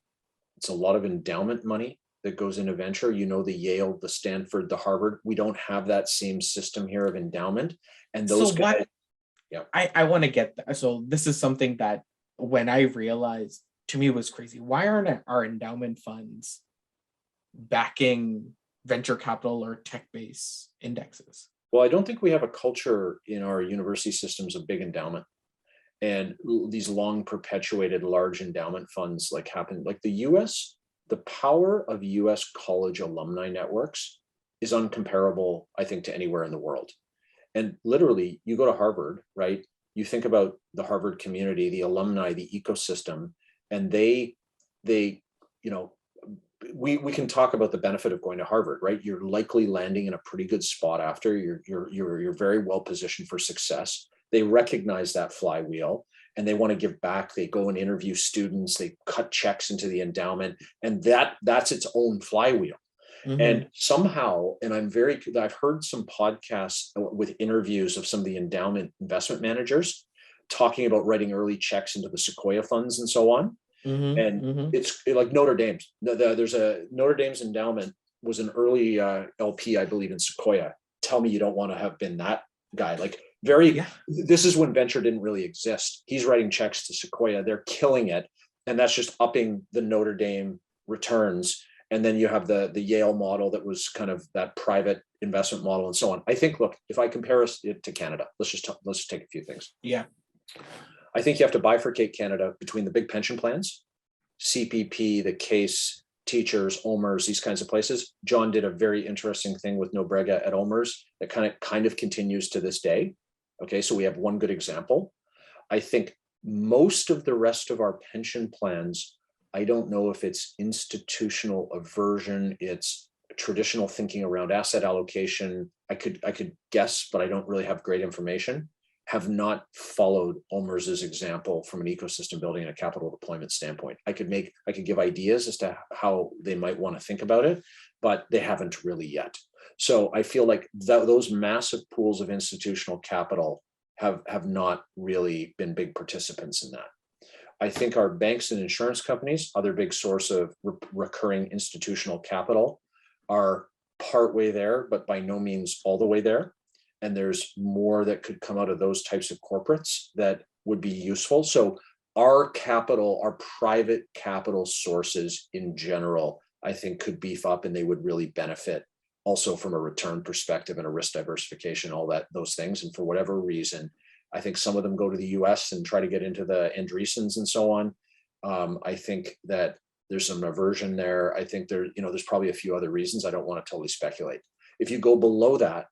it's a lot of endowment money that goes into venture. The Yale, the Stanford, the Harvard. We don't have that same system here of endowment. And those guys. Yeah. I want to get that. So this is something that when I realized, to me, was crazy. Why aren't our endowment funds backing venture capital or tech-based indexes? Well, I don't think we have a culture in our university systems of big endowment, and these long perpetuated large endowment funds like the US. The power of US college alumni networks is uncomparable, I think, to anywhere in the world. And literally, you go to Harvard, right? You think about the Harvard community, the alumni, the ecosystem, and they we can talk about the benefit of going to Harvard, right? You're likely landing in a pretty good spot after. You're very well positioned for success. They recognize that flywheel and they want to give back. They go and interview students. They cut checks into the endowment, and that's its own flywheel. And somehow, and I've heard some podcasts with interviews of some of the endowment investment managers talking about writing early checks into the Sequoia funds and so on. It's like Notre Dame's. There's a Notre Dame's endowment was an early LP, I believe, in Sequoia. Tell me you don't want to have been that guy. This is when venture didn't really exist. He's writing checks to Sequoia. They're killing it. And that's just upping the Notre Dame returns. And then you have the Yale model that was kind of that private investment model and so on. I think, look, if I compare it to Canada, let's just take a few things. Yeah. I think you have to bifurcate Canada between the big pension plans, CPP, the Case, Teachers, Omers, these kinds of places. John did a very interesting thing with Nobrega at Omers that kind of continues to this day. Okay, so we have one good example. I think most of the rest of our pension plans, I don't know if it's institutional aversion, it's traditional thinking around asset allocation. I could guess, but I don't really have great information, have not followed Omers's example from an ecosystem building and a capital deployment standpoint. I could give ideas as to how they might want to think about it, but they haven't really yet. So I feel like those massive pools of institutional capital have not really been big participants in that. I think our banks and insurance companies, other big source of recurring institutional capital, are partway there, but by no means all the way there. And there's more that could come out of those types of corporates that would be useful. So our capital, our private capital sources in general, I think could beef up, and they would really benefit also from a return perspective and a risk diversification, all those things. And for whatever reason, I think some of them go to the US and try to get into the Andreessens and so on. I think that there's some aversion there. I think there's probably a few other reasons. I don't want to totally speculate. If you go below that,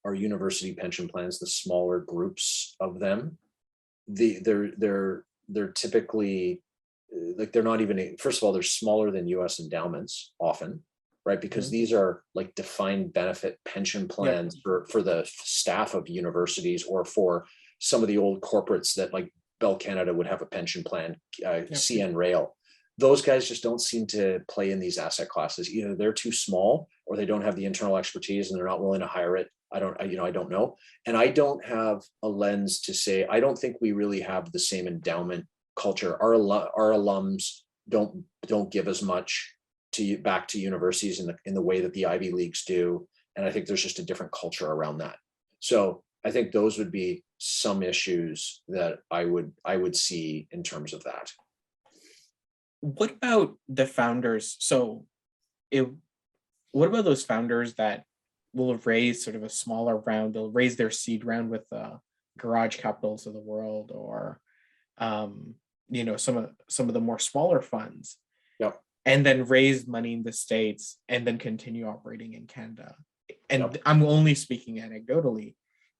our university pension plans, the smaller groups of them, they're typically like, they're not even, first of all, they're smaller than US endowments often. right? Because these are like defined benefit pension plans for the staff of universities, or for some of the old corporates that like Bell Canada would have a pension plan, CN Rail. Those guys just don't seem to play in these asset classes. Either they're too small, or they don't have the internal expertise and they're not willing to hire it. I don't know. And I don't have a lens to say, I don't think we really have the same endowment culture. Our alums don't give as much back to universities in the way that the Ivy Leagues do. And I think there's just a different culture around that. So I think those would be some issues that I would see in terms of that. What about the founders? What about those founders that will raise sort of a smaller round? They'll raise their seed round with garage capitals of the world, or some of the more smaller funds. Yep. And then raise money in the States and then continue operating in Canada. And Yep. I'm only speaking anecdotally.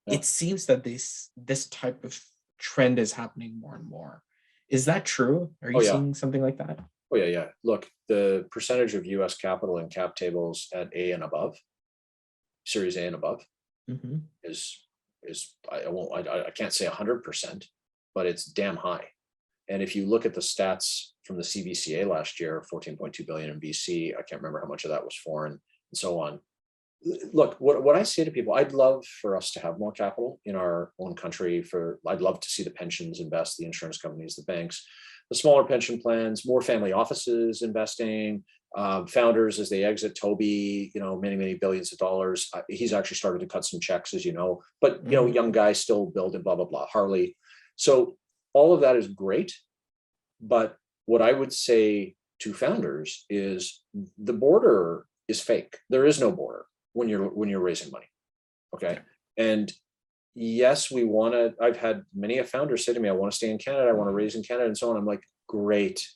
Yep. It seems that this type of trend is happening more and more. Is that true? Are you seeing something like that? Oh yeah. Look, the percentage of US capital in cap tables at A and above, Series A and above, is I can't say 100%, but it's damn high. And if you look at the stats from the CBCA last year, 14.2 billion in BC, I can't remember how much of that was foreign and so on. Look, what I say to people, I'd love for us to have more capital in our own country. I'd love to see the pensions invest, the insurance companies, the banks, the smaller pension plans, more family offices investing, founders as they exit. Toby, many billions of dollars. He's actually started to cut some checks, as you know, but young guys still building, blah blah blah. Harley. So all of that is great, but what I would say to founders is the border is fake. There is no border when you're raising money. Okay. And yes, I've had many a founder say to me, I want to stay in Canada, I want to raise in Canada and so on. I'm like, great,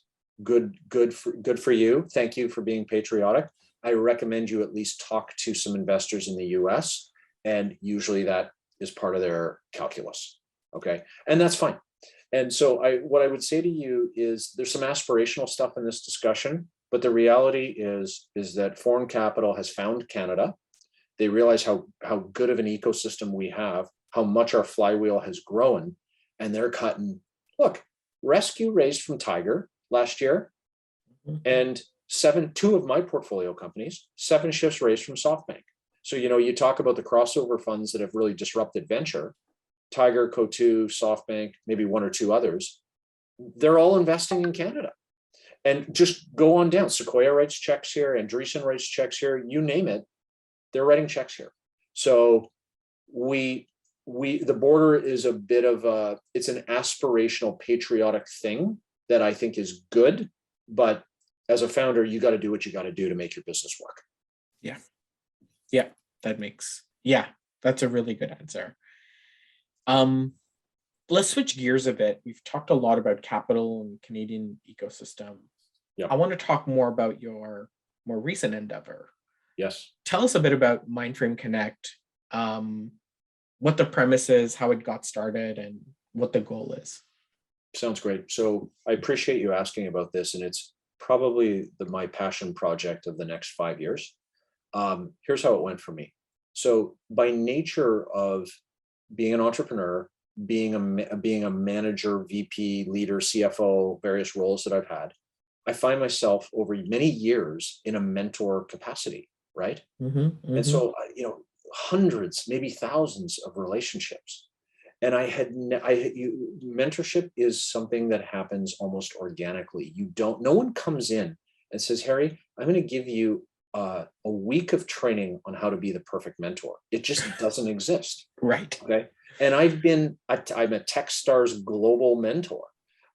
good for you. Thank you for being patriotic. I recommend you at least talk to some investors in the US, and usually that is part of their calculus. Okay. And that's fine. And so what I would say to you is there's some aspirational stuff in this discussion, but the reality is that foreign capital has found Canada. They realize how good of an ecosystem we have, how much our flywheel has grown, and they're cutting. Look, Rescue raised from Tiger last year, and two of my portfolio companies, 7 shifts raised from SoftBank. So, you talk about the crossover funds that have really disrupted venture. Tiger, Coatue, SoftBank, maybe 1 or 2 others, they're all investing in Canada. And just go on down. Sequoia writes checks here, Andreessen writes checks here, you name it, they're writing checks here. So the border is a bit of it's an aspirational, patriotic thing that I think is good. But as a founder, you got to do what you got to do to make your business work. Yeah, that's a really good answer. Let's switch gears a bit. We've talked a lot about capital and Canadian ecosystem. Yeah. I want to talk more about your more recent endeavor. Yes. Tell us a bit about Mindframe Connect, what the premise is, how it got started, and what the goal is. Sounds great. So I appreciate you asking about this, and it's probably my passion project of the next 5 years. Here's how it went for me. So by nature of being an entrepreneur, being a manager, VP, leader, CFO, various roles that I've had, I find myself over many years in a mentor capacity, right? And so, hundreds, maybe thousands of relationships. And mentorship is something that happens almost organically. No one comes in and says, Harry, I'm going to give you a week of training on how to be the perfect mentor. It just doesn't exist. Right. Okay. And I'm a Techstars global mentor.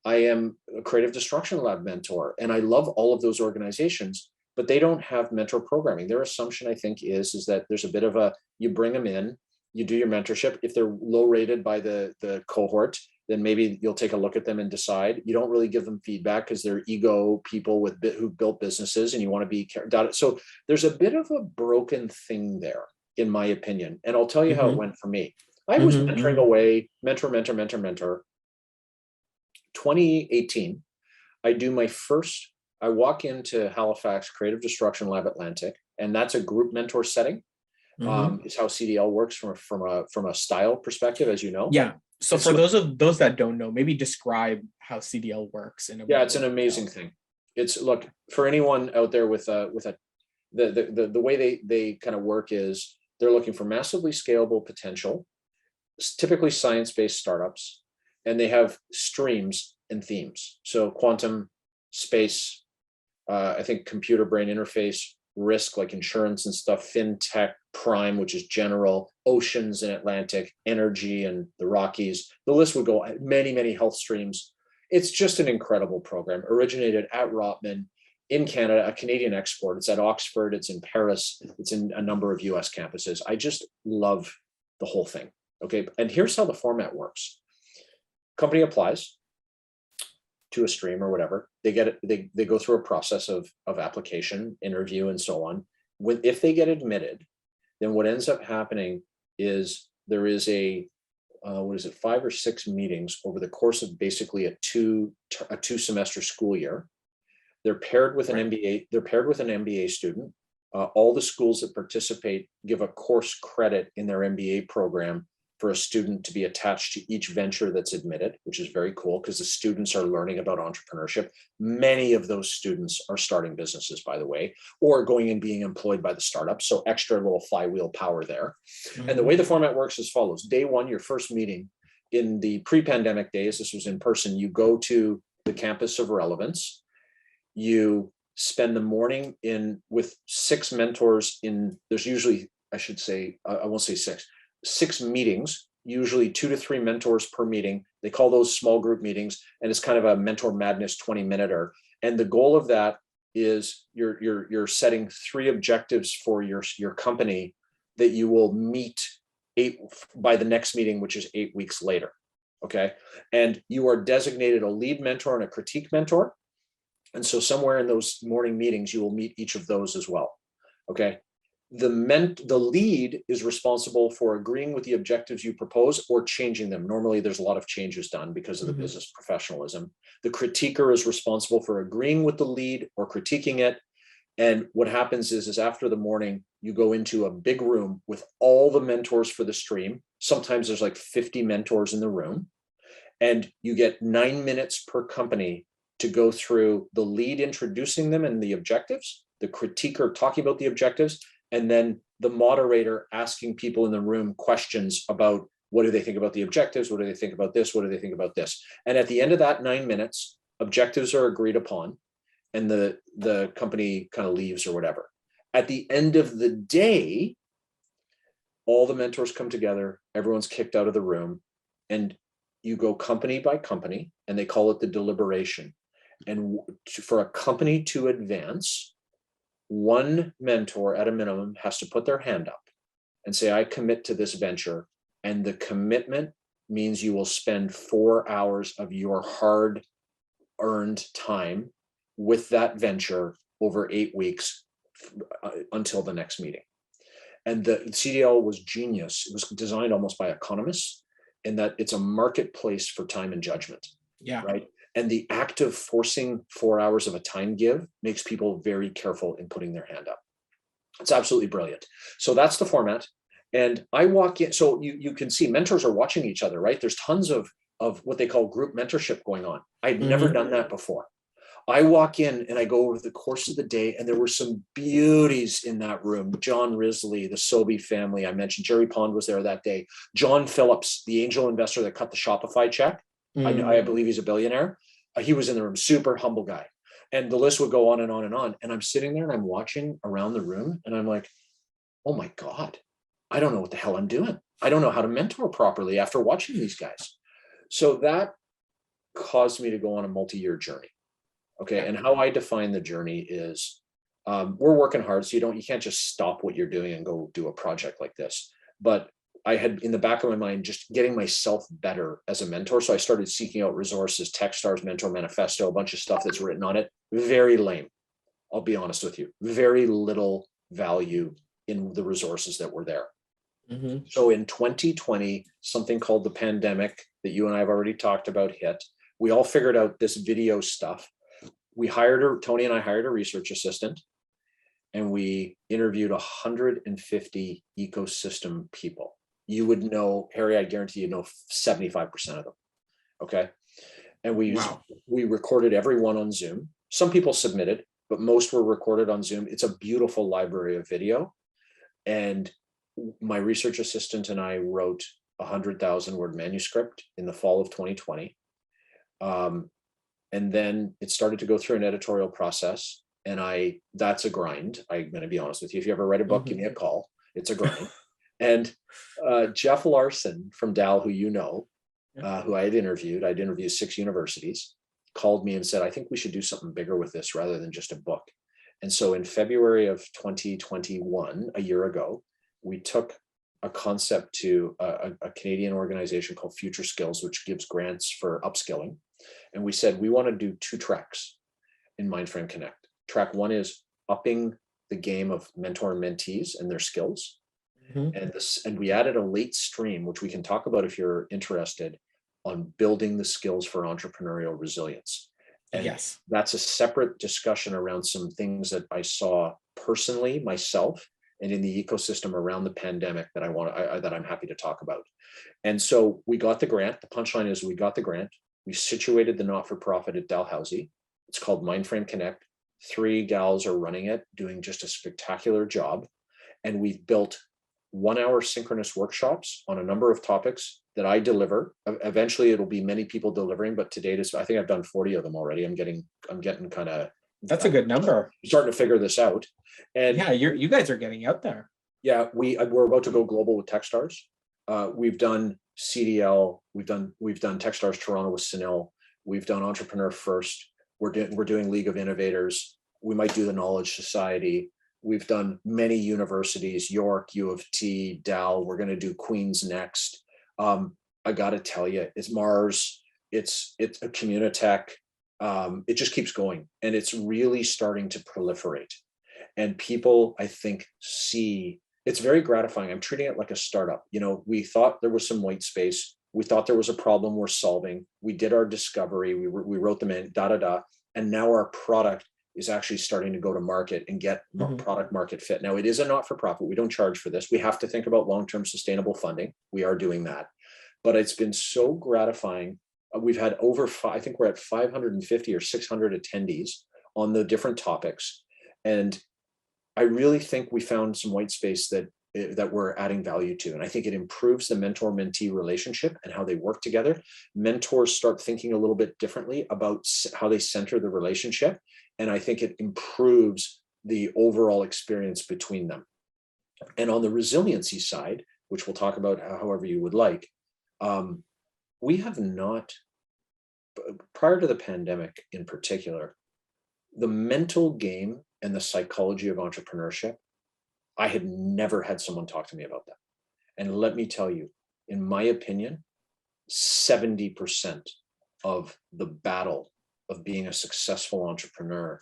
I am a Creative Destruction Lab mentor. And I love all of those organizations, but they don't have mentor programming. Their assumption, I think, is that there's a bit of you bring them in, you do your mentorship. If they're low rated by the cohort, then maybe you'll take a look at them and decide. You don't really give them feedback because they're ego people who built businesses, and you want to be careful. So there's a bit of a broken thing there, in my opinion. And I'll tell you how it went for me. I was mentoring away, mentor. 2018, I walk into Halifax Creative Destruction Lab Atlantic. and that's a group mentor setting. Is how CDL works from a style perspective, as you know. Yeah. So for those that don't know, maybe describe how CDL works in a it's an amazing thing. It's, look, for anyone out there with the way they kind of work is they're looking for massively scalable potential, typically science-based startups, and they have streams and themes. So quantum, space, I think computer brain interface, risk like insurance and stuff, fintech, prime, which is general, oceans and Atlantic, energy and the Rockies. The list would go, many, many health streams. It's just an incredible program, originated at Rotman in Canada, a Canadian export. It's at Oxford, it's in Paris, it's in a number of US campuses. I just love the whole thing. Okay, and here's how the format works. Company applies to a stream or whatever, they get it, they go through a process of application, interview, and so on. If they get admitted, then what ends up happening is there is a 5 or 6 meetings over the course of basically a two semester school year. They're paired with an MBA. They're paired with an MBA student. All the schools that participate give a course credit in their MBA program for a student to be attached to each venture that's admitted, which is very cool because the students are learning about entrepreneurship. Many of those students are starting businesses, by the way, or going and being employed by the startup. So extra little flywheel power there. And the way the format works is follows. Day one, your first meeting in the pre-pandemic days, this was in person, you go to the campus of relevance. You spend the morning with 6 mentors there's usually, I should say, I won't say 6 meetings, usually 2 to 3 mentors per meeting. They call those small group meetings, and it's kind of a mentor madness 20-minute. And the goal of that is you're setting 3 objectives for your company that you will meet by the next meeting, which is 8 weeks later. Okay, and you are designated a lead mentor and a critique mentor. And so somewhere in those morning meetings, you will meet each of those as well. Okay. The lead is responsible for agreeing with the objectives you propose or changing them. Normally, there's a lot of changes done because of the business professionalism. The critiquer is responsible for agreeing with the lead or critiquing it. And what happens is after the morning, you go into a big room with all the mentors for the stream. Sometimes there's like 50 mentors in the room, and you get 9 minutes per company to go through the lead introducing them and the objectives, the critiquer talking about the objectives, and then the moderator asking people in the room questions about what do they think about the objectives, what do they think about this, what do they think about this. And at the end of that 9 minutes, objectives are agreed upon, and the company kind of leaves or whatever. At the end of the day, all the mentors come together, everyone's kicked out of the room, and you go company by company, and they call it the deliberation. And for a company to advance, one mentor at a minimum has to put their hand up and say, I commit to this venture. And the commitment means you will spend 4 hours of your hard-earned time with that venture over 8 weeks until the next meeting. And the CDL was genius. It was designed almost by economists in that it's a marketplace for time and judgment. Yeah. Right. And the act of forcing 4 hours of a time give makes people very careful in putting their hand up. It's absolutely brilliant. So that's the format. And I walk in, so you can see mentors are watching each other, right? There's tons of what they call group mentorship going on. I'd never done that before. I walk in and I go over the course of the day, and there were some beauties in that room. John Risley, the Sobey family, I mentioned Jerry Pond was there that day. John Phillips, the angel investor that cut the Shopify check. I believe he's a billionaire. He was in the room, super humble guy. And the list would go on and on and on. And I'm sitting there and I'm watching around the room and I'm like, oh my God, I don't know what the hell I'm doing. I don't know how to mentor properly after watching these guys. So that caused me to go on a multi-year journey. Okay. And how I define the journey is we're working hard. So you can't just stop what you're doing and go do a project like this. But I had in the back of my mind just getting myself better as a mentor. So I started seeking out resources, Techstars Mentor Manifesto, a bunch of stuff that's written on it. Very lame. I'll be honest with you. Very little value in the resources that were there. So in 2020, something called the pandemic that you and I have already talked about hit. We all figured out this video stuff. Tony and I hired a research assistant. and we interviewed 150 ecosystem people. You would know, Harry, I guarantee you know 75% of them. Okay. And Wow. we recorded everyone on Zoom. Some people submitted, but most were recorded on Zoom. It's a beautiful library of video. And my research assistant and I wrote a 100,000 word manuscript in the fall of 2020. And then it started to go through an editorial process. And that's a grind. I'm going to be honest with you. If you ever write a book, give me a call. It's a grind. And Jeff Larson from Dal, who you know, who I'd interviewed 6 universities, called me and said, I think we should do something bigger with this rather than just a book. And so in February of 2021, a year ago, we took a concept to a Canadian organization called Future Skills, which gives grants for upskilling. And we said, we want to do 2 tracks in Mindframe Connect. Track 1 is upping the game of mentor and mentees and their skills. And we added a late stream, which we can talk about if you're interested, on building the skills for entrepreneurial resilience. And Yes, that's a separate discussion around some things that I saw personally myself and in the ecosystem around the pandemic that that I'm happy to talk about. And so we got the grant. The punchline is we got the grant. We situated the not-for-profit at Dalhousie. It's called Mindframe Connect. 3 gals are running it, doing just a spectacular job. And we've built 1-hour synchronous workshops on a number of topics that I deliver. Eventually it'll be many people delivering, but to date, I think I've done 40 of them already. I'm getting kind of, that's a good number. starting to figure this out. And yeah, you guys are getting out there. Yeah, we're about to go global with Techstars. We've done CDL. We've done Techstars Toronto with Sunil. We've done Entrepreneur First. We're doing League of Innovators. We might do the Knowledge Society. We've done many universities: York, U of T, Dal. We're going to do Queens next. I got to tell you, it's Mars. It's a Communitech. It just keeps going, and it's really starting to proliferate. And people, I think, see it's very gratifying. I'm treating it like a startup. You know, we thought there was some white space. We thought there was a problem we're solving. We did our discovery. We wrote them in, and now our product is actually starting to go to market and get product market fit. Now, it is a not-for-profit. We don't charge for this. We have to think about long-term sustainable funding. We are doing that. But it's been so gratifying. We've had I think we're at 550 or 600 attendees on the different topics. And I really think we found some white space that we're adding value to. And I think it improves the mentor-mentee relationship and how they work together. Mentors start thinking a little bit differently about how they center the relationship. And I think it improves the overall experience between them. And on the resiliency side, which we'll talk about however you would like, we have not, prior to the pandemic in particular, the mental game and the psychology of entrepreneurship, I had never had someone talk to me about that. And let me tell you, in my opinion, 70% of the battle of being a successful entrepreneur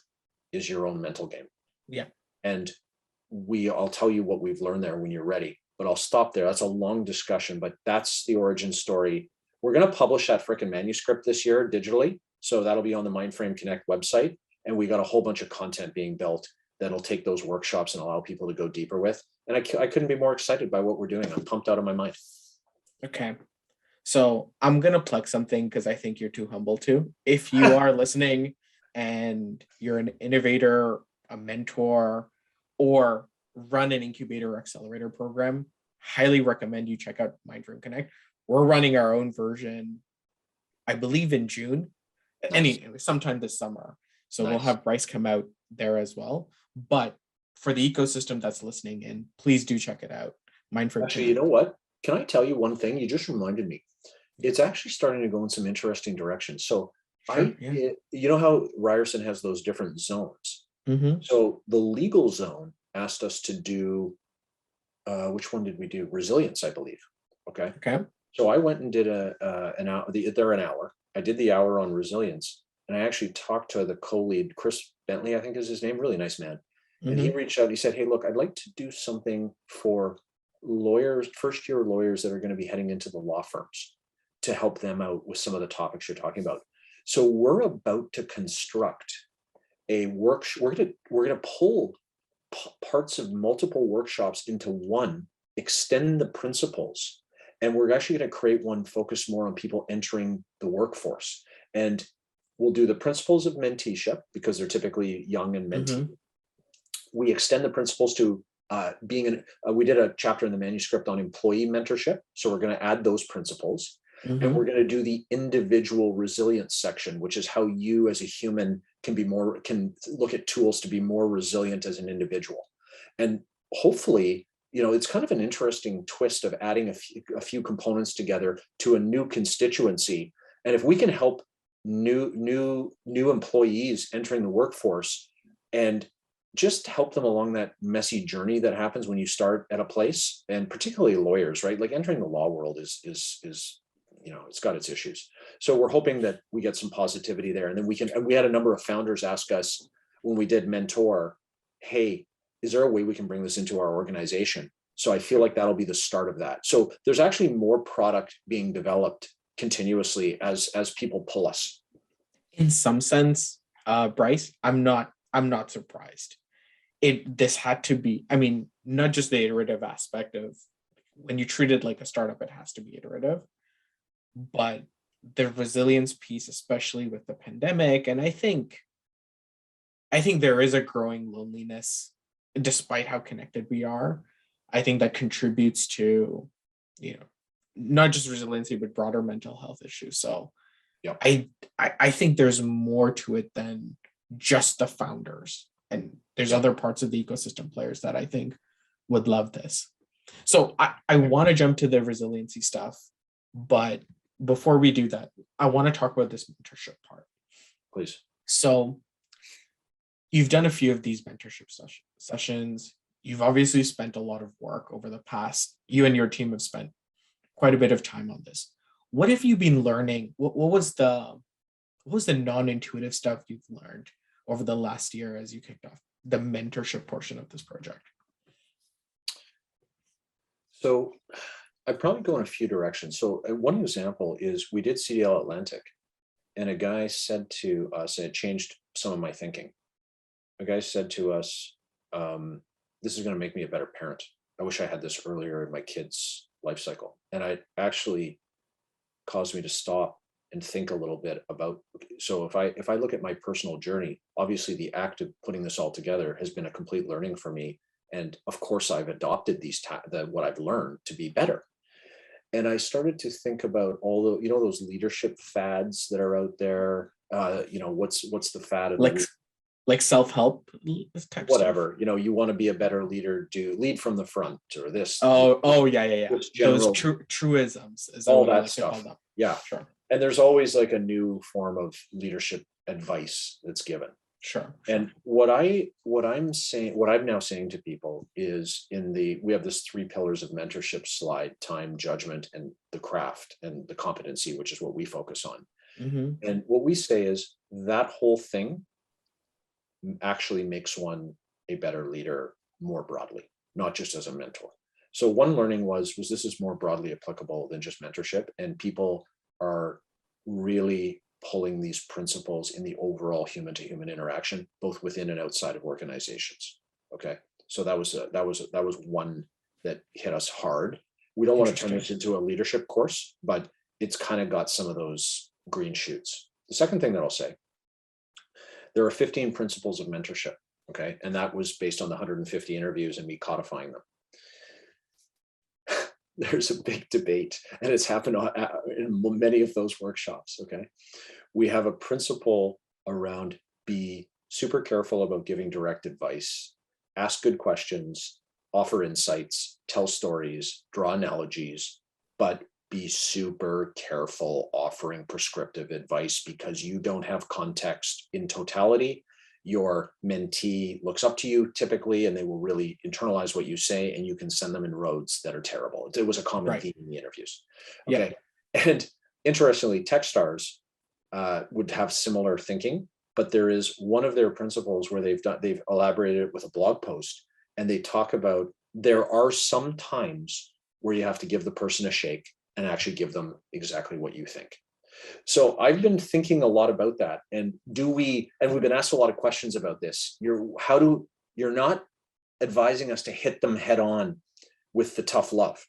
is your own mental game. Yeah. And I'll tell you what we've learned there when you're ready, but I'll stop there. That's a long discussion, but that's the origin story. We're going to publish that frickin' manuscript this year digitally. So that'll be on the Mindframe Connect website. And we got a whole bunch of content being built that'll take those workshops and allow people to go deeper with. And I couldn't be more excited by what we're doing. I'm pumped out of my mind. Okay. So I'm going to plug something because I think you're too humble to. If you are listening and you're an innovator, a mentor, or run an incubator or accelerator program, highly recommend you check out Mindframe Connect. We're running our own version, I believe in June, sometime this summer. So we'll have Brice come out there as well. But for the ecosystem that's listening in, please do check it out. Mindframe Actually, you know what? Can I tell you one thing? You just reminded me. It's actually starting to go in some interesting directions. So you know how Ryerson has those different zones. So the legal zone asked us to do, which one did we do? Resilience, I believe. Okay. So I went and did an hour. I did the hour on resilience. And I actually talked to the co-lead, Chris Bentley, I think is his name, really nice man. And he reached out, he said, hey, look, I'd like to do something for lawyers, first-year lawyers that are going to be heading into the law firms to help them out with some of the topics you're talking about. So we're about to construct a workshop. We're going to pull parts of multiple workshops into one, extend the principles. And we're actually going to create one focused more on people entering the workforce. And we'll do the principles of menteeship because they're typically young and mentee. We extend the principles to we did a chapter in the manuscript on employee mentorship. So we're going to add those principles. And we're going to do the individual resilience section, which is how you as a human can look at tools to be more resilient as an individual. And hopefully, it's kind of an interesting twist of adding a few components together to a new constituency. And if we can help new employees entering the workforce and just help them along that messy journey that happens when you start at a place, and particularly lawyers, right? Like entering the law world is it's got its issues. So we're hoping that we get some positivity there. And then we had a number of founders ask us when we did mentor, hey, is there a way we can bring this into our organization? So I feel like that'll be the start of that. So there's actually more product being developed continuously as people pull us. In some sense, Brice, I'm not surprised. This had to be, not just the iterative aspect of when you treat it like a startup, it has to be iterative, but the resilience piece, especially with the pandemic. And I think there is a growing loneliness, despite how connected we are. I think that contributes to, not just resiliency, but broader mental health issues. So yeah, I think there's more to it than just the founders. And there's other parts of the ecosystem players that I think would love this. So I want to jump to the resiliency stuff, but before we do that, I want to talk about this mentorship part. Please. So you've done a few of these mentorship sessions. You've obviously spent a lot of work over the past, you and your team have spent quite a bit of time on this. What have you been learning? What was the non-intuitive stuff you've learned over the last year as you kicked off the mentorship portion of this project? So I'd probably go in a few directions. So one example is we did CDL Atlantic, and a guy said to us, and it changed some of my thinking. A guy said to us, this is going to make me a better parent. I wish I had this earlier in my kid's life cycle. And it actually caused me to stop and think a little bit about, so if I look at my personal journey, obviously the act of putting this all together has been a complete learning for me. And of course I've adopted what I've learned to be better. And I started to think about all the, those leadership fads that are out there. What's the fad of like self-help type whatever stuff? You want to be a better leader, lead from the front, or this yeah those truisms is all that stuff. Yeah, sure. And there's always like a new form of leadership advice that's given. Sure. And what I'm now saying to people is we have this 3 pillars of mentorship slide: time, judgment, and the craft and the competency, which is what we focus on. And what we say is that whole thing actually makes one a better leader more broadly, not just as a mentor. So one learning was this is more broadly applicable than just mentorship, and people are really pulling these principles in the overall human-to-human interaction, both within and outside of organizations. Okay, so that was one that hit us hard. We don't want to turn this into a leadership course, but it's kind of got some of those green shoots. The second thing that I'll say, there are 15 principles of mentorship. Okay, and that was based on the 150 interviews and me codifying them. There's a big debate, and it's happened in many of those workshops. Okay, we have a principle around be super careful about giving direct advice, ask good questions, offer insights, tell stories, draw analogies, but be super careful offering prescriptive advice because you don't have context in totality. Your mentee looks up to you typically, and they will really internalize what you say, and you can send them in roads that are terrible. It was a common theme in the interviews. Okay. Yeah. And interestingly, Techstars would have similar thinking, but there is one of their principles where they've elaborated it with a blog post, and they talk about there are some times where you have to give the person a shake and actually give them exactly what you think. So I've been thinking a lot about that. And we've been asked a lot of questions about this. You're not advising us to hit them head on with the tough love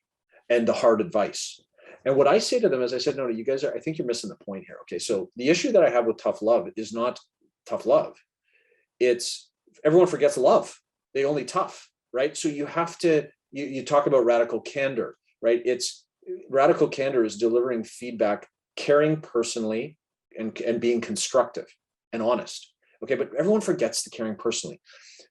and the hard advice. And what I say to them is, I said, no, you guys I think you're missing the point here. Okay, so the issue that I have with tough love is not tough love. It's everyone forgets love. They only tough, right? So you have to, you talk about radical candor, right? It's radical candor is delivering feedback, caring personally and being constructive and honest. Okay, but everyone forgets the caring personally.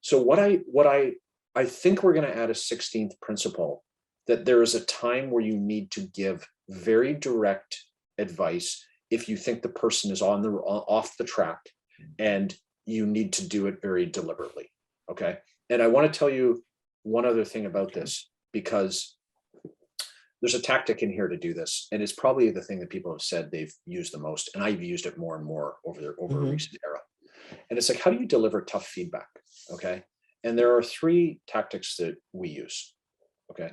So what I think we're going to add a 16th principle, that there is a time where you need to give very direct advice if you think the person is off the track, and you need to do it very deliberately. Okay. And I want to tell you one other thing about this, because there's a tactic in here to do this, and it's probably the thing that people have said they've used the most, and I've used it more and more over a recent era. And it's like, how do you deliver tough feedback? Okay. And there are 3 tactics that we use. Okay.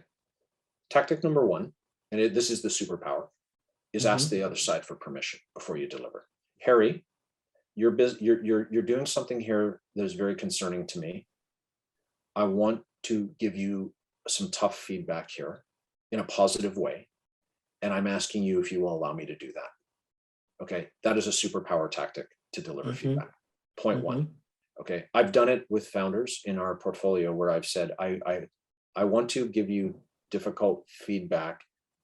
Tactic number 1, and this is the superpower, is ask the other side for permission before you deliver. Harry, you're doing something here that is very concerning to me. I want to give you some tough feedback here in a positive way, and I'm asking you if you will allow me to do that. Okay, that is a superpower tactic to deliver feedback. Point 1. Okay, I've done it with founders in our portfolio where I've said, I want to give you difficult feedback,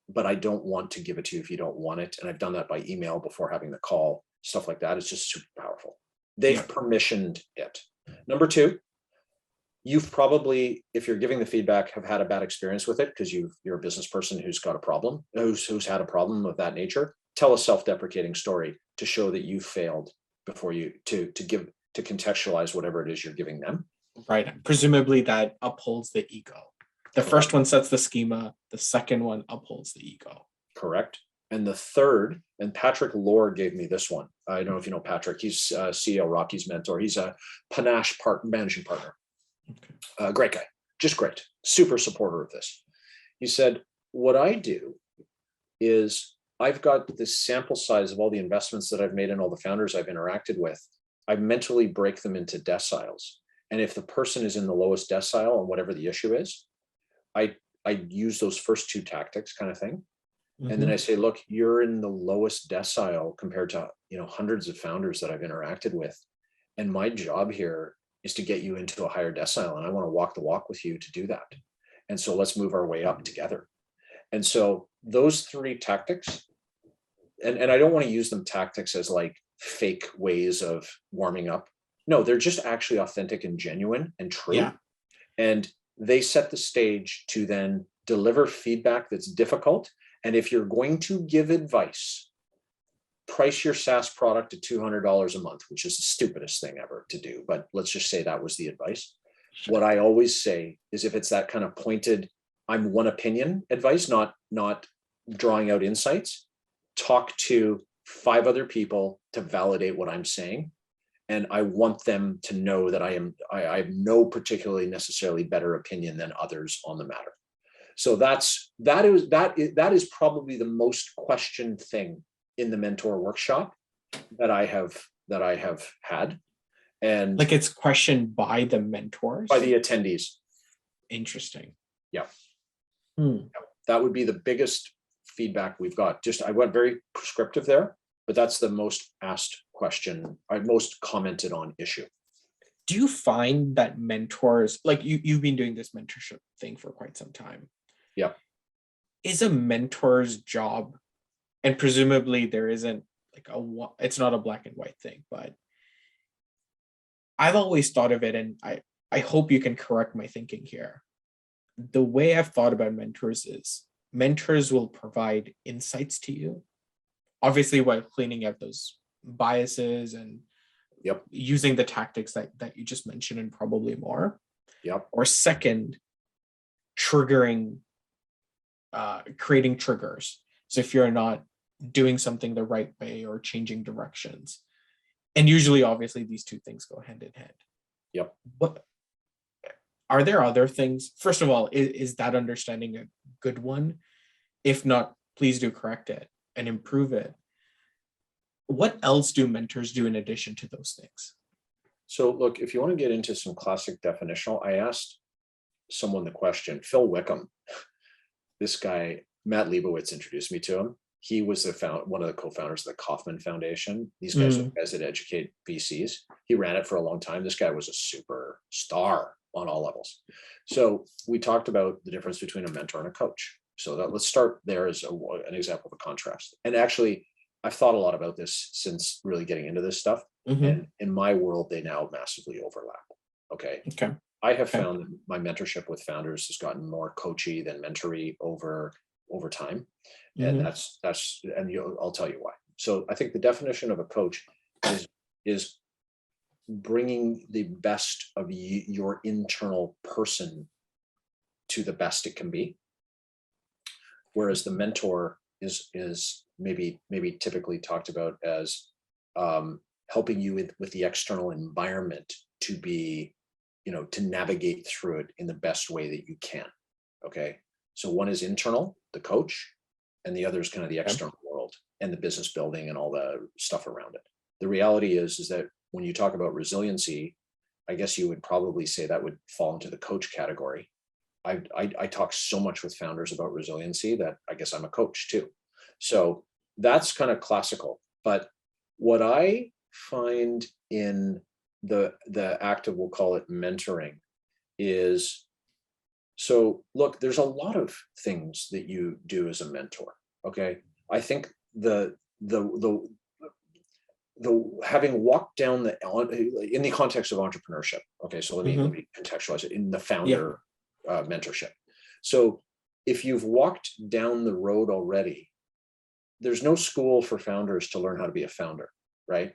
but I don't want to give it to you if you don't want it. And I've done that by email before having the call, stuff like that. It's just super powerful. They've permissioned it. Number 2, you've probably, if you're giving the feedback, have had a bad experience with it because you're a business person who's got a problem, who's had a problem of that nature. Tell a self-deprecating story to show that you failed before you to contextualize whatever it is you're giving them. Right. Presumably that upholds the ego. The first one sets the schema. The second one upholds the ego. Correct. And the third, and Patrick Lohr gave me this one. I don't know if you know Patrick. He's CEO Rocky's mentor. He's a Panache managing partner. Okay. Great guy. Just great. Super supporter of this. He said, what I do is I've got this sample size of all the investments that I've made and all the founders I've interacted with. I mentally break them into deciles. And if the person is in the lowest decile on whatever the issue is, I use those first 2 tactics kind of thing. And then I say, look, you're in the lowest decile compared to, hundreds of founders that I've interacted with. And my job here is to get you into a higher decile. And I want to walk the walk with you to do that. And so let's move our way up together. And so those 3 tactics, and I don't want to use them tactics as like fake ways of warming up. No, they're just actually authentic and genuine and true. Yeah. And they set the stage to then deliver feedback that's difficult. And if you're going to give advice, price your SaaS product at $200 a month, which is the stupidest thing ever to do. But let's just say that was the advice. Sure. What I always say is, if it's that kind of pointed, I'm one opinion advice, not drawing out insights, talk to 5 other people to validate what I'm saying. And I want them to know that I have no particularly necessarily better opinion than others on the matter. So that is probably the most questioned thing in the mentor workshop that I have had. And like, it's questioned by the mentors, by the attendees. Interesting. Yeah. That would be the biggest feedback we've got. I went very prescriptive there, but that's the most asked question, or most commented on issue. Do you find that mentors, like you've been doing this mentorship thing for quite some time? Yeah. Is a mentor's job, and presumably there isn't like it's not a black and white thing, but I've always thought of it, and I hope you can correct my thinking here. The way I've thought about mentors is mentors will provide insights to you, obviously while cleaning out those biases and using the tactics that you just mentioned and probably more. Or second, creating triggers. So if you're not doing something the right way or changing directions, and usually obviously these 2 things go hand in hand. But are there other things? First of all, is that understanding a good one? If not, please do correct it and improve it. What else do mentors do in addition to those things? So look, if you want to get into some classic definitional, I asked someone the question. Phil Wickham, this guy, Matt Leibowitz introduced me to him. He was one of the co-founders of the Kauffman Foundation. These guys are guys that educate VCs. He ran it for a long time. This guy was a super star on all levels. So we talked about the difference between a mentor and a coach. So let's start there as an example of a contrast. And actually, I've thought a lot about this since really getting into this stuff. And in my world, they now massively overlap. Okay. I have found that my mentorship with founders has gotten more coachy than mentory over time. And I'll tell you why. So I think the definition of a coach is bringing the best of your internal person to the best it can be. Whereas the mentor is maybe typically talked about as helping you with the external environment to be, to navigate through it in the best way that you can. Okay. So one is internal, the coach, and the other is kind of the external world and the business building and all the stuff around it. The reality is that when you talk about resiliency, I guess you would probably say that would fall into the coach category. I talk so much with founders about resiliency that I guess I'm a coach too. So that's kind of classical. But what I find in the act of, we'll call it mentoring, is, so look, there's a lot of things that you do as a mentor. Okay. I think the having walked down in the context of entrepreneurship. Okay. So let me contextualize it in the founder mentorship. So if you've walked down the road already, there's no school for founders to learn how to be a founder, right?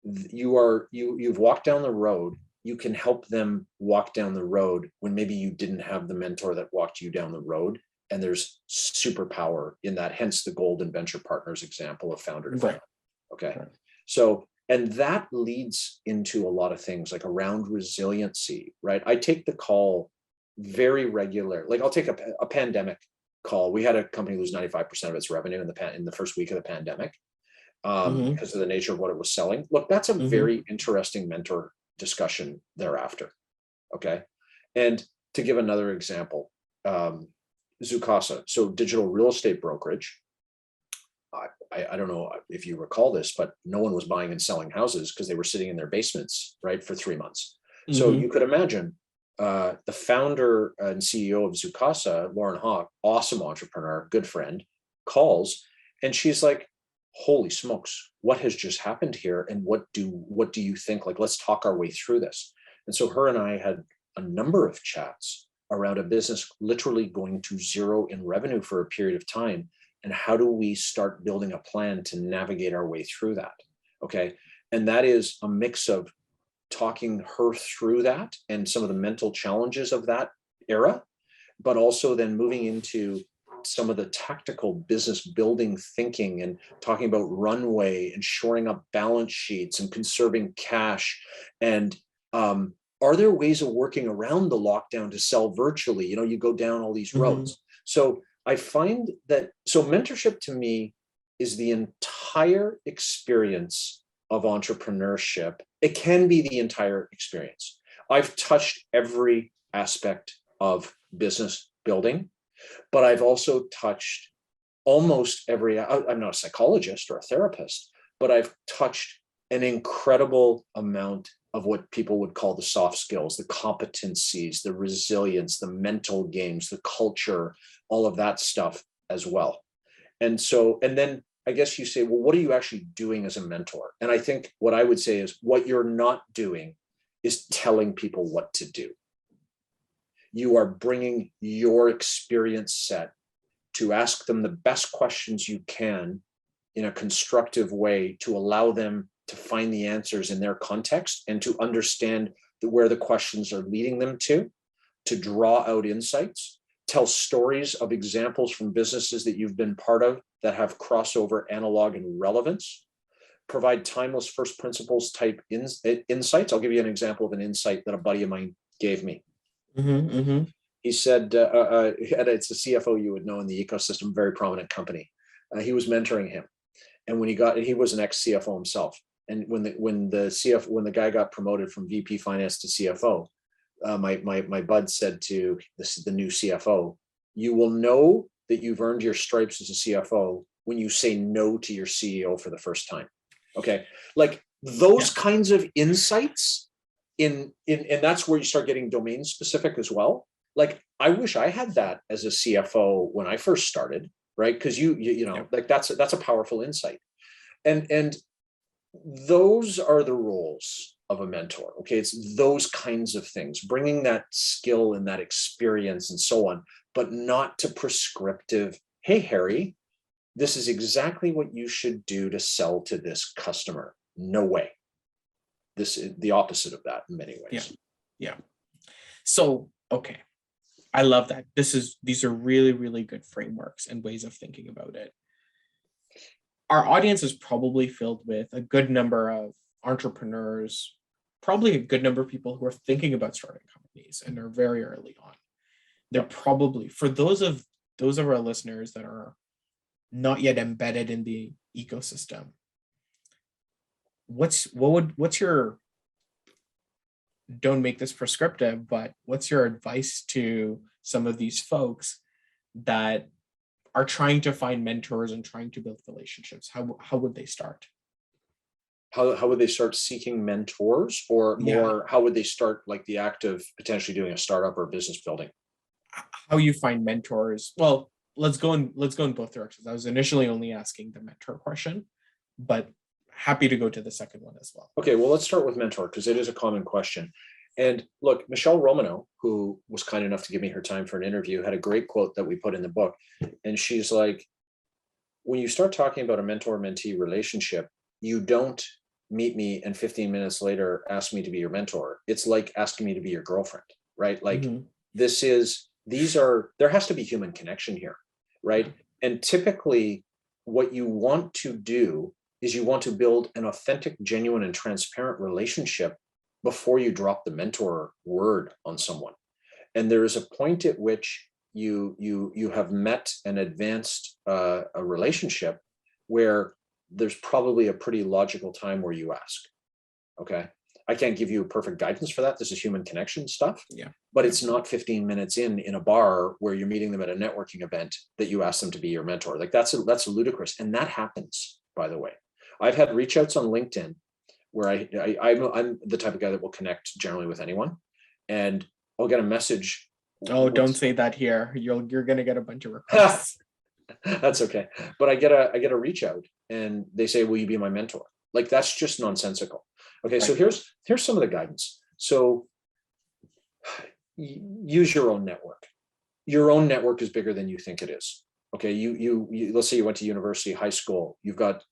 You've walked down the road. You can help them walk down the road when maybe you didn't have the mentor that walked you down the road. And there's superpower in that, hence the Golden Venture Partners example of founder to founder. Okay. Right. So, and that leads into a lot of things like around resiliency, right? I take the call very regular. Like I'll take a pandemic call. We had a company lose 95% of its revenue in the first week of the pandemic because of the nature of what it was selling. Look, that's a very interesting mentor discussion thereafter. Okay. And to give another example, Zoocasa, so digital real estate brokerage. I don't know if you recall this, but no one was buying and selling houses because they were sitting in their basements, right, for 3 months. So you could imagine the founder and CEO of Zoocasa, Lauren Hawk, awesome entrepreneur, good friend, calls, and she's like, "Holy smokes, what has just happened here? And what do you think? Like, let's talk our way through this." And so her and I had a number of chats around a business literally going to zero in revenue for a period of time. And how do we start building a plan to navigate our way through that? Okay. And that is a mix of talking her through that and some of the mental challenges of that era, but also then moving into some of the tactical business building thinking and talking about runway and shoring up balance sheets and conserving cash. And are there ways of working around the lockdown to sell virtually? You go down all these roads. So I find that, so mentorship to me is the entire experience of entrepreneurship. It can be the entire experience. I've touched every aspect of business building, but I've also touched almost every, I'm not a psychologist or a therapist, but I've touched an incredible amount of what people would call the soft skills, the competencies, the resilience, the mental games, the culture, all of that stuff as well. And so, and then I guess you say, well, what are you actually doing as a mentor? And I think what I would say is what you're not doing is telling people what to do. You are bringing your experience set to ask them the best questions you can in a constructive way to allow them to find the answers in their context and to understand where the questions are leading them to draw out insights, tell stories of examples from businesses that you've been part of that have crossover, analog, and relevance, provide timeless first principles type insights. I'll give you an example of an insight that a buddy of mine gave me. He said, it's a CFO you would know in the ecosystem, very prominent company. He was mentoring him. And when he was an ex-CFO himself. And when the guy got promoted from VP finance to CFO, my bud said to the new CFO, you will know that you've earned your stripes as a CFO when you say no to your CEO for the first time. Okay, like those kinds of insights and that's where you start getting domain specific as well. Like I wish I had that as a CFO when I first started, right? Because you know, like that's a powerful insight. And those are the roles of a mentor. Okay, it's those kinds of things, bringing that skill and that experience and so on, but not to prescriptive, hey Harry, this is exactly what you should do to sell to this customer. No way. This is the opposite of that in many ways. Yeah. So, okay. I love that. These are really, really good frameworks and ways of thinking about it. Our audience is probably filled with a good number of entrepreneurs, probably a good number of people who are thinking about starting companies and are very early on. They're probably, for those of our listeners that are not yet embedded in the ecosystem, what's your, don't make this prescriptive, but what's your advice to some of these folks that are trying to find mentors and trying to build relationships? How would they start? How would they start seeking mentors, or more, how would they start like the act of potentially doing a startup or business building? How you find mentors? Well, let's go in both directions. I was initially only asking the mentor question, but happy to go to the second one as well. Okay, well, let's start with mentor because it is a common question. And look, Michelle Romano, who was kind enough to give me her time for an interview, had a great quote that we put in the book. And she's like, when you start talking about a mentor-mentee relationship, you don't meet me and 15 minutes later ask me to be your mentor. It's like asking me to be your girlfriend, right? Like there has to be human connection here, right? And typically what you want to do is you want to build an authentic, genuine, and transparent relationship before you drop the mentor word on someone. And there is a point at which you have met and advanced a relationship where there's probably a pretty logical time where you ask. Okay, I can't give you perfect guidance for that. This is human connection stuff. But it's not 15 minutes in a bar where you're meeting them at a networking event that you ask them to be your mentor. Like that's ludicrous, and that happens, by the way. I've had reach outs on LinkedIn where I'm the type of guy that will connect generally with anyone, and I'll get a message. Oh, don't say that here. You're gonna get a bunch of requests. That's okay. But I get a reach out and they say, will you be my mentor? Like that's just nonsensical. Okay, so here's some of the guidance. So use your own network. Your own network is bigger than you think it is. Okay, you let's say you went to university, high school, you've got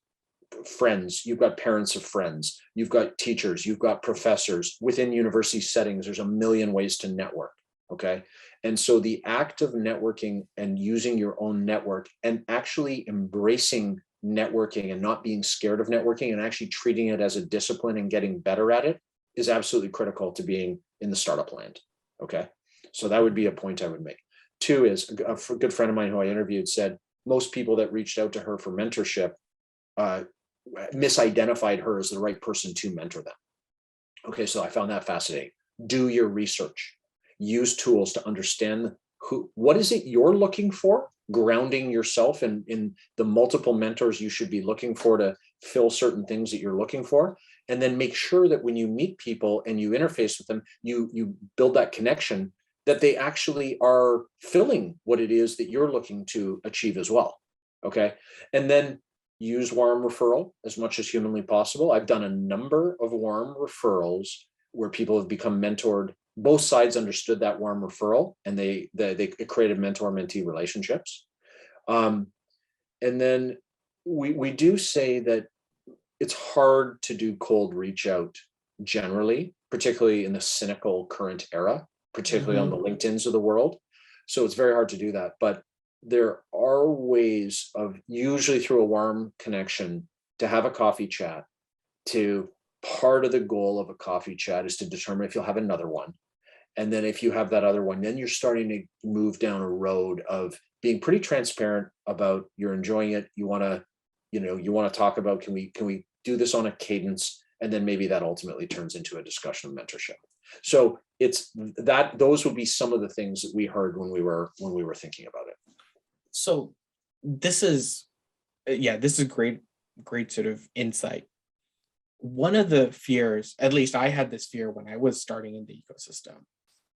friends, you've got parents of friends, you've got teachers, you've got professors. Within university settings, there's a million ways to network. Okay, and so the act of networking and using your own network and actually embracing networking and not being scared of networking and actually treating it as a discipline and getting better at it is absolutely critical to being in the startup land. Okay, so that would be a point I would make. Two is a good friend of mine who I interviewed said most people that reached out to her for mentorship misidentified her as the right person to mentor them. Okay, so I found that fascinating. Do your research. Use tools to understand what is it you're looking for, grounding yourself in the multiple mentors you should be looking for to fill certain things that you're looking for. And then make sure that when you meet people and you interface with them, you build that connection that they actually are filling what it is that you're looking to achieve as well. Okay. And then use warm referral as much as humanly possible. I've done a number of warm referrals where people have become mentored. Both sides understood that warm referral and they created mentor-mentee relationships. And then we do say that it's hard to do cold reach out generally, particularly in the cynical current era, particularly on the LinkedIns of the world. So it's very hard to do that. But there are ways of, usually through a warm connection, to have a coffee chat. To part of the goal of a coffee chat is to determine if you'll have another one. And then if you have that other one, then you're starting to move down a road of being pretty transparent about you're enjoying it. You want to talk about, can we do this on a cadence? And then maybe that ultimately turns into a discussion of mentorship. So it's that, those would be some of the things that we heard when we were thinking about it. So this is, this is great sort of insight. One of the fears, at least I had this fear when I was starting in the ecosystem,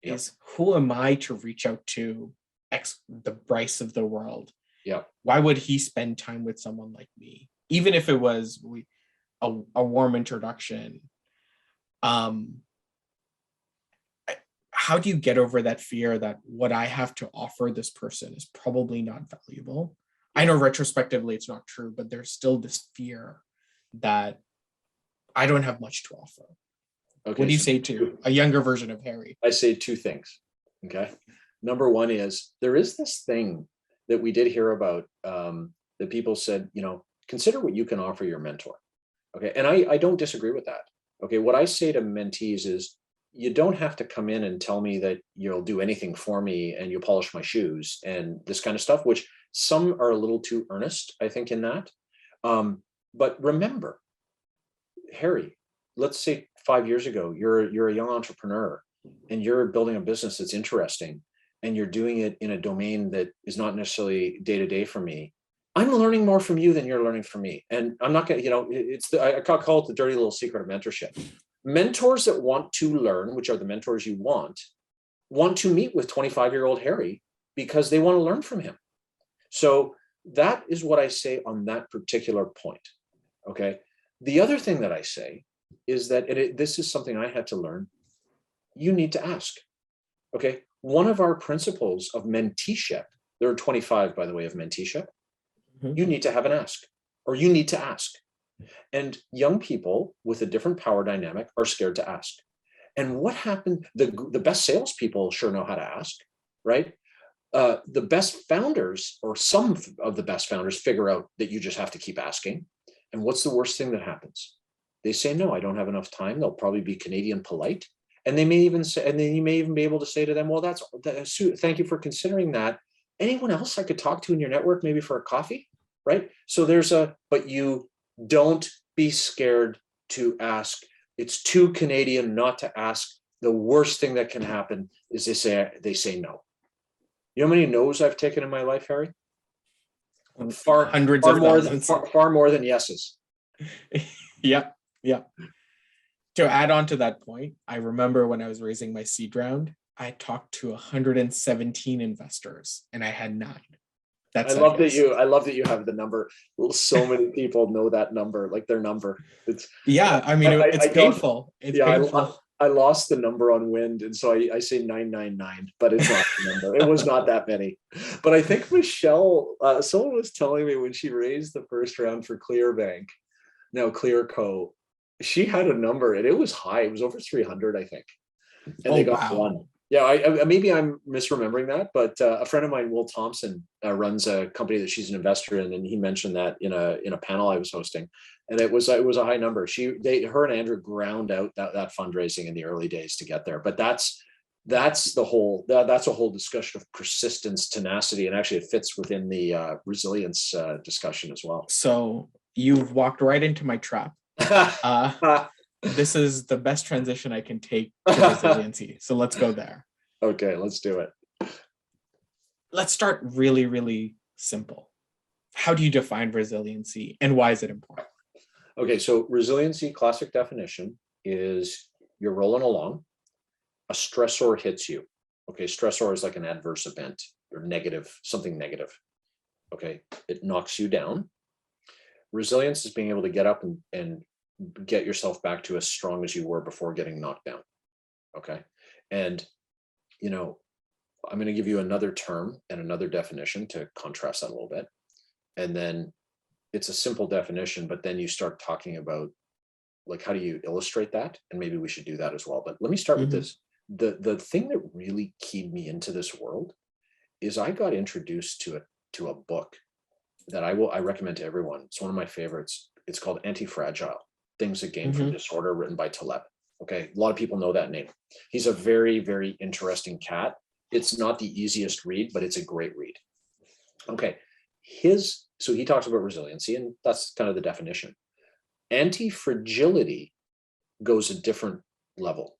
is who am I to reach out to the Brice of the world? Yeah. Why would he spend time with someone like me? Even if it was a warm introduction. How do you get over that fear that what I have to offer this person is probably not valuable? I know retrospectively it's not true, but there's still this fear that I don't have much to offer. Okay, what do you say to a younger version of Harry? I say two things. Okay. Number one is, there is this thing that we did hear about, that people said, consider what you can offer your mentor. Okay. And I don't disagree with that. Okay. What I say to mentees is, you don't have to come in and tell me that you'll do anything for me and you'll polish my shoes and this kind of stuff, which some are a little too earnest, I think, in that. But remember, Harry, let's say 5 years ago, you're a young entrepreneur and you're building a business that's interesting and you're doing it in a domain that is not necessarily day-to-day for me. I'm learning more from you than you're learning from me. And I'm not going to, I call it the dirty little secret of mentorship. Mentors that want to learn, which are the mentors you want to meet with 25-year-old Harry because they want to learn from him. So that is what I say on that particular point. Okay. The other thing that I say is that this is something I had to learn. You need to ask. Okay. One of our principles of menteeship, there are 25, by the way, of menteeship. Mm-hmm. You need to have an ask, or you need to ask. And young people with a different power dynamic are scared to ask. And what happened? The best salespeople sure know how to ask, right? The best founders, or some of the best founders, figure out that you just have to keep asking. And what's the worst thing that happens? They say, no, I don't have enough time. They'll probably be Canadian polite. And they may even say, and then you may even be able to say to them, well, thank you for considering that. Anyone else I could talk to in your network, maybe for a coffee, right? So but you don't be scared to ask. It's too Canadian not to ask. The worst thing that can happen is they say no. You know how many no's I've taken in my life, Harry? Hundreds of thousands. Far more than yeses. Yep. To add on to that point, I remember when I was raising my seed round, I talked to 117 investors and I had 9. I love that you have the number. So many people know that number, like their number. It's painful. It's painful. I lost the number on Wind, and so I say 999, but it's not the number. It was not that many. But I think Michelle, someone was telling me when she raised the first round for Clearbank, now Clearco, she had a number and it was high. It was over 300, I think, and they got one. Yeah, maybe I'm misremembering that, but a friend of mine, Will Thompson, runs a company that she's an investor in, and he mentioned that in a panel I was hosting, and it was a high number. Her and Andrew ground out that fundraising in the early days to get there, but that's a whole discussion of persistence, tenacity, and actually it fits within the resilience discussion as well. So you've walked right into my trap. This is the best transition I can take to resiliency. So let's go there. Okay, let's do it. Let's start really, really simple. How do you define resiliency and why is it important? Okay, so resiliency, classic definition, is you're rolling along, a stressor hits you. Okay, stressor is like an adverse event or something negative. Okay, it knocks you down. Resilience is being able to get up and get yourself back to as strong as you were before getting knocked down. Okay. And, I'm going to give you another term and another definition to contrast that a little bit. And then it's a simple definition, but then you start talking about, like, how do you illustrate that? And maybe we should do that as well. But let me start with this. The thing that really keyed me into this world is I got introduced to a book that I recommend to everyone. It's one of my favorites. It's called Anti-Fragile: Things That Gain from Disorder, written by Taleb. Okay, a lot of people know that name. He's a very, very interesting cat. It's not the easiest read, but it's a great read. Okay, so he talks about resiliency, and that's kind of the definition. Anti-fragility goes a different level.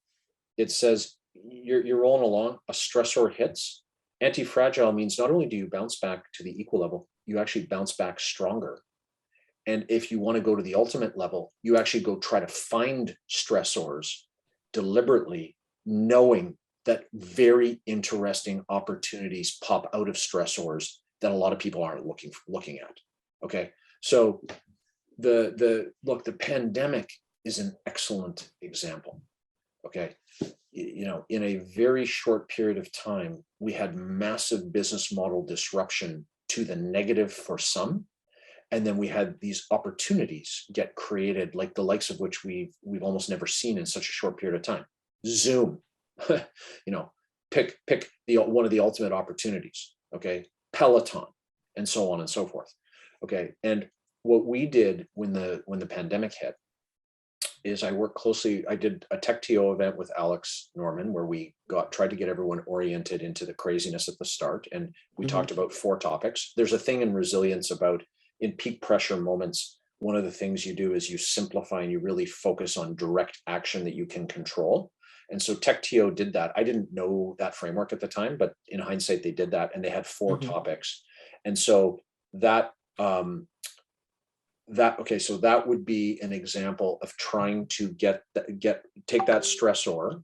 it says you're rolling along, a stressor hits. Anti-fragile means not only do you bounce back to the equal level, you actually bounce back stronger. And if you want to go to the ultimate level, you actually go try to find stressors deliberately, knowing that very interesting opportunities pop out of stressors that a lot of people aren't looking at. Okay, so the pandemic is an excellent example. Okay, in a very short period of time, we had massive business model disruption to the negative for some, and then we had these opportunities get created, like the likes of which we've almost never seen in such a short period of time. Zoom, pick one of the ultimate opportunities. Okay, Peloton, and so on and so forth. Okay, and what we did when the pandemic hit is I worked closely. I did a Tech TO event with Alex Norman where we tried to get everyone oriented into the craziness at the start, and we talked about 4 topics. There's a thing in resilience about, in peak pressure moments, one of the things you do is you simplify and you really focus on direct action that you can control. And so Tech TO did that. I didn't know that framework at the time, but in hindsight, they did that, and they had 4 topics. And so that would be an example of trying to take that stressor,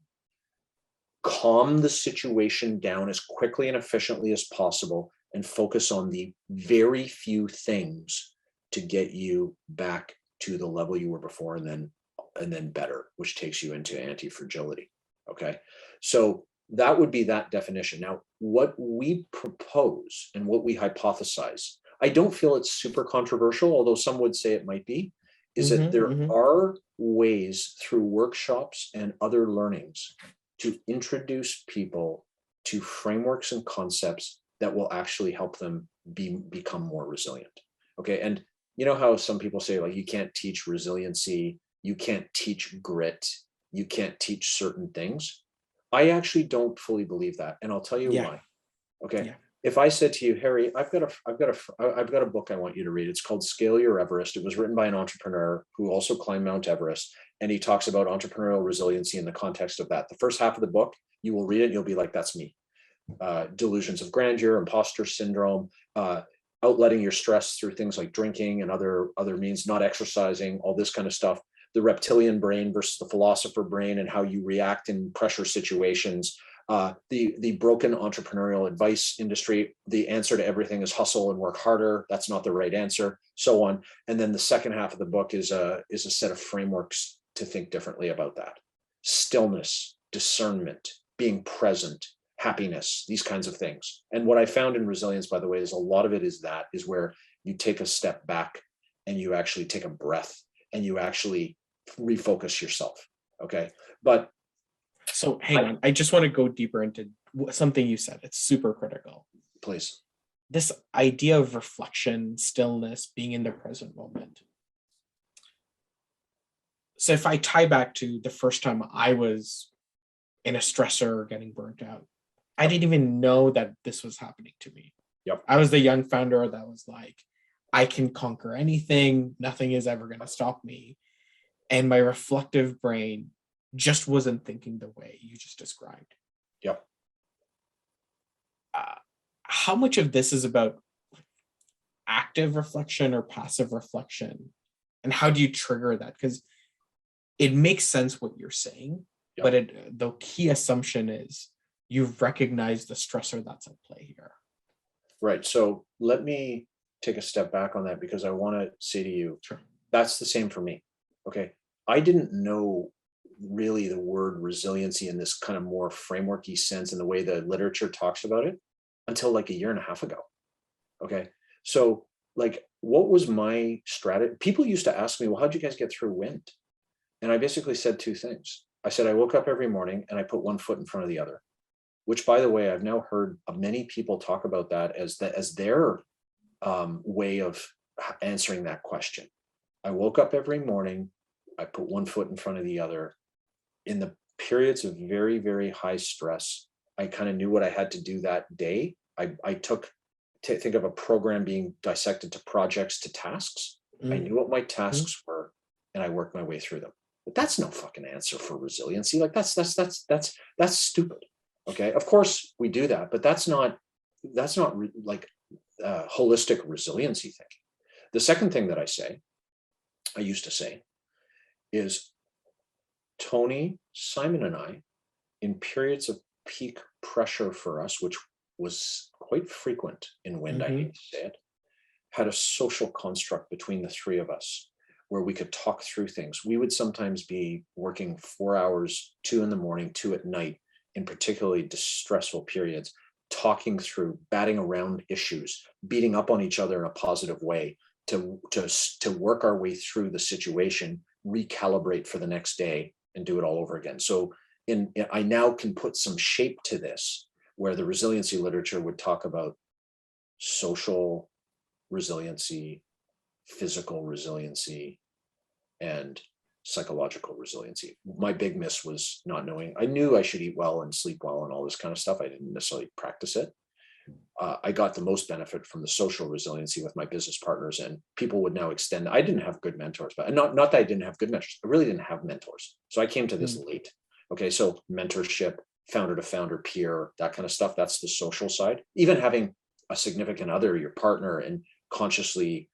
calm the situation down as quickly and efficiently as possible, and focus on the very few things to get you back to the level you were before, and then better, which takes you into anti-fragility. Okay, so that would be that definition. Now, what we propose and what we hypothesize, I don't feel it's super controversial, although some would say it might be, is that there are ways through workshops and other learnings to introduce people to frameworks and concepts that will actually help them become more resilient. Okay, and you know how some people say, like, you can't teach resiliency, you can't teach grit, you can't teach certain things. I actually don't fully believe that, and I'll tell you why. Okay, if I said to you, Harry, I've got a book I want you to read. It's called Scale Your Everest. It was written by an entrepreneur who also climbed Mount Everest, and he talks about entrepreneurial resiliency in the context of that. The first half of the book, you will read it, and you'll be like, that's me. Delusions of grandeur, imposter syndrome, outletting your stress through things like drinking and other means, not exercising, all this kind of stuff. The reptilian brain versus the philosopher brain, and how you react in pressure situations. The broken entrepreneurial advice industry, the answer to everything is hustle and work harder. That's not the right answer, so on. And then the second half of the book is a set of frameworks to think differently about that. Stillness, discernment, being present, happiness, these kinds of things. And what I found in resilience, by the way, is a lot of it is where you take a step back and you actually take a breath and you actually refocus yourself. Okay, but so hang on, I just want to go deeper into something you said. It's super critical. Please. This idea of reflection, stillness, being in the present moment. So if I tie back to the first time I was in a stressor, getting burnt out, I didn't even know that this was happening to me. Yep. I was the young founder that was like, I can conquer anything. Nothing is ever going to stop me. And my reflective brain just wasn't thinking the way you just described. Yep. How much of this is about active reflection or passive reflection? And how do you trigger that? Because it makes sense what you're saying, yep. But the key assumption is you've recognized the stressor that's at play here. Right. So let me take a step back on that, because I want to say to you, sure, that's the same for me. Okay. I didn't know really the word resiliency in this kind of more frameworky sense, in the way the literature talks about it, until like a year and a half ago. Okay. So like, what was my strategy? People used to ask me, well, how'd you guys get through wind? And I basically said 2 things. I said, I woke up every morning and I put one foot in front of the other, which, by the way, I've now heard many people talk about that as their way of answering that question. I woke up every morning, I put one foot in front of the other. In the periods of very, very high stress, I kind of knew what I had to do that day. I think of a program being dissected to projects, to tasks. I knew what my tasks were, and I worked my way through them. But that's no fucking answer for resiliency. Like that's stupid. Okay, of course we do that, but that's not like holistic resiliency thinking. The second thing that I used to say, is Tony, Simon, and I, in periods of peak pressure for us, which was quite frequent in wind, I hate to say it, had a social construct between the three of us where we could talk through things. We would sometimes be working 4 hours, 2 in the morning, 2 at night, in particularly distressful periods, talking through, batting around issues, beating up on each other in a positive way to work our way through the situation, recalibrate for the next day, and do it all over again. So I now can put some shape to this, where the resiliency literature would talk about social resiliency, physical resiliency, and psychological resiliency. My big miss was not knowing. I knew I should eat well and sleep well and all this kind of stuff. I didn't necessarily practice it. I got the most benefit from the social resiliency with my business partners, and people would now extend. I didn't have good mentors, but not that I didn't have good mentors. I really didn't have mentors. So I came to this late. Okay, so mentorship, founder to founder, peer, that kind of stuff. That's the social side. Even having a significant other, your partner, and consciously,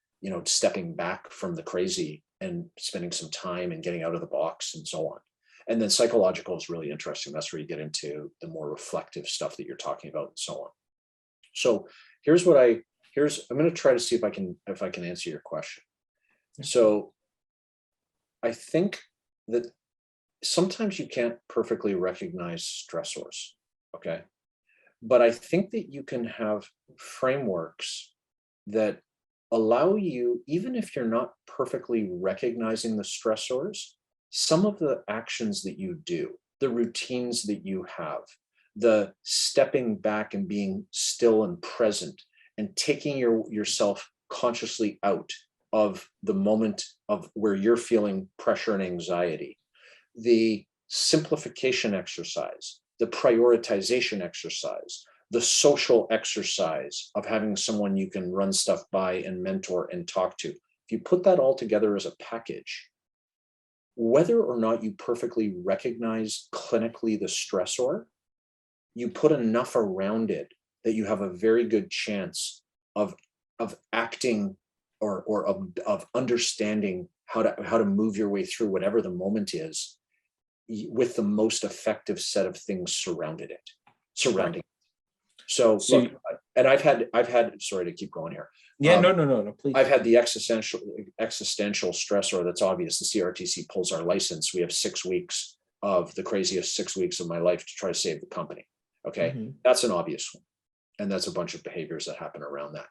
stepping back from the crazy and spending some time and getting out of the box and so on. And then psychological is really interesting. That's where you get into the more reflective stuff that you're talking about and so on. So I'm going to try to see if I can answer your question. So I think that sometimes you can't perfectly recognize stressors. Okay. But I think that you can have frameworks that allow you, even if you're not perfectly recognizing the stressors, some of the actions that you do, the routines that you have, the stepping back and being still and present and taking yourself consciously out of the moment of where you're feeling pressure and anxiety, the simplification exercise, the prioritization exercise, the social exercise of having someone you can run stuff by and mentor and talk to. If you put that all together as a package, whether or not you perfectly recognize clinically the stressor, you put enough around it that you have a very good chance of acting or of understanding how to move your way through whatever the moment is, with the most effective set of things surrounding it. So look, and I've had, sorry to keep going here. Yeah, no, please. I've had the existential stressor that's obvious. The CRTC pulls our license. We have 6 weeks of the craziest 6 weeks of my life to try to save the company. Okay. That's an obvious one. And that's a bunch of behaviors that happen around that.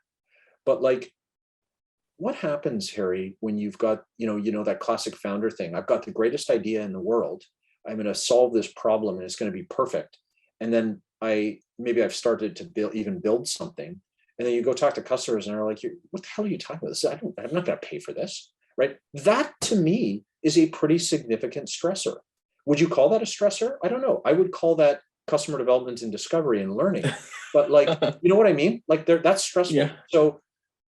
But like, what happens, Harry, when you've got, that classic founder thing? I've got the greatest idea in the world. I'm going to solve this problem and it's going to be perfect. And then maybe I've started to build something. And then you go talk to customers and they're like, what the hell are you talking about? I'm not going to pay for this, right? That to me is a pretty significant stressor. Would you call that a stressor? I don't know. I would call that customer development and discovery and learning. But like, you know what I mean? Like that's stressful. Yeah. So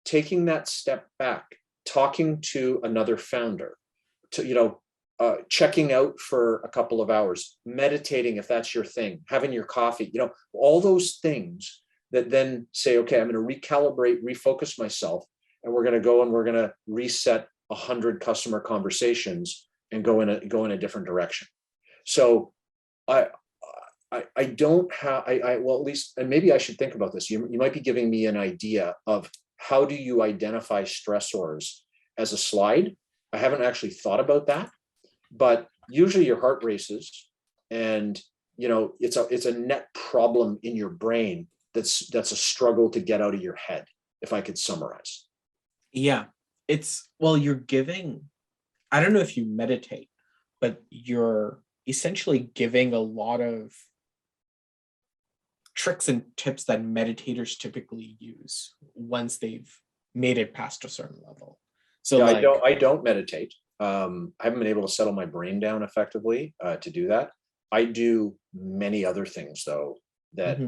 taking that step back, talking to another founder, checking out for a couple of hours, meditating if that's your thing, having your coffee, all those things that then say, okay, I'm going to recalibrate, refocus myself, and we're going to go and we're going to reset 100 customer conversations and go in a different direction. So I don't have, well, at least, and maybe I should think about this. You might be giving me an idea of how do you identify stressors as a slide. I haven't actually thought about that, but usually your heart races and, it's a net problem in your brain that's a struggle to get out of your head, if I could summarize. Yeah, you're giving, I don't know if you meditate, but you're essentially giving a lot of tricks and tips that meditators typically use once they've made it past a certain level. So yeah, I don't meditate. I haven't been able to settle my brain down effectively to do that. I do many other things though that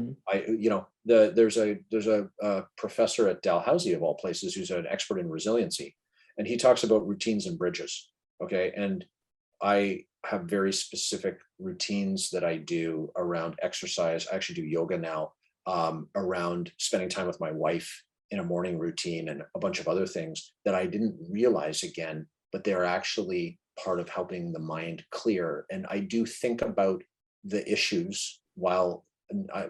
there's a professor at Dalhousie of all places who's an expert in resiliency, and he talks about routines and bridges. Okay. And I have very specific routines that I do around exercise. I actually do yoga now, around spending time with my wife in a morning routine and a bunch of other things that I didn't realize again, but they're actually part of helping the mind clear. And I do think about the issues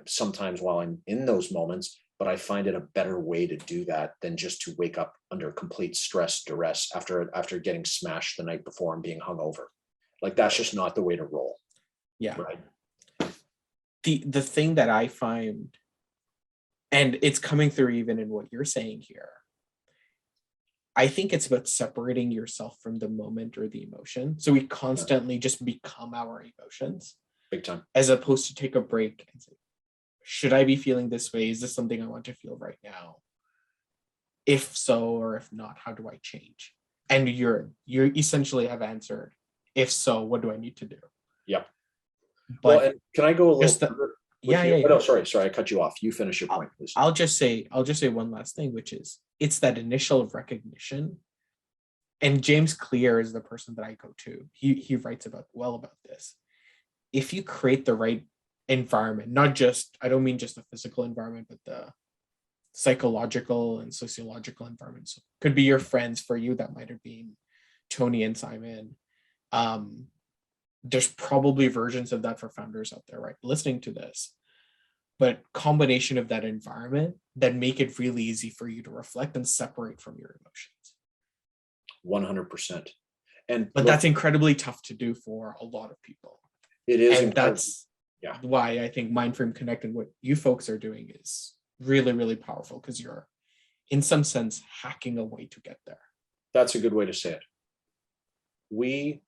sometimes while I'm in those moments, but I find it a better way to do that than just to wake up under complete stress, duress after getting smashed the night before and being hungover. Like, that's just not the way to roll. Yeah. Right. The thing that I find, and it's coming through even in what you're saying here, I think it's about separating yourself from the moment or the emotion. So we constantly just become our emotions. Big time. As opposed to take a break and say, should I be feeling this way? Is this something I want to feel right now? If so, or if not, how do I change? And you essentially have answered, if so, what do I need to do? Yep. But well, and can I go a little further? Yeah. Oh, no, sorry, I cut you off. You finish your point, please. I'll just say one last thing, which is it's that initial recognition. And James Clear is the person that I go to. He writes about this. If you create the right environment, I don't mean just the physical environment, but the psychological and sociological environments. Could be your friends. For you, that might have been Tony and Simon. There's probably versions of that for founders out there, right, listening to this. But combination of that environment that make it really easy for you to reflect and separate from your emotions. 100%. But that's incredibly tough to do for a lot of people. It is. And that's why I think Mindframe Connect and what you folks are doing is really, really powerful, because you're, in some sense, hacking a way to get there. That's a good way to say it. We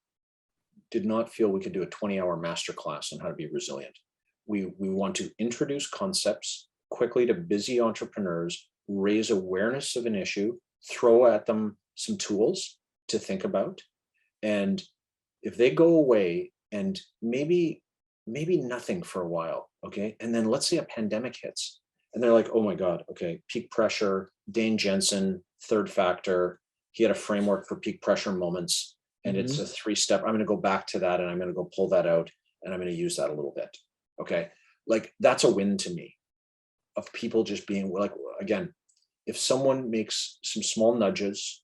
did not feel we could do a 20-hour masterclass on how to be resilient. We want to introduce concepts quickly to busy entrepreneurs, raise awareness of an issue, throw at them some tools to think about. And if they go away and maybe nothing for a while, okay? And then let's say a pandemic hits and they're like, oh my God, okay, peak pressure, Dane Jensen, third factor, he had a framework for peak pressure moments, and it's a 3-step. I'm going to go back to that and I'm going to go pull that out and I'm going to use that a little bit. Okay. Like, that's a win to me, of people just being like, again, if someone makes some small nudges,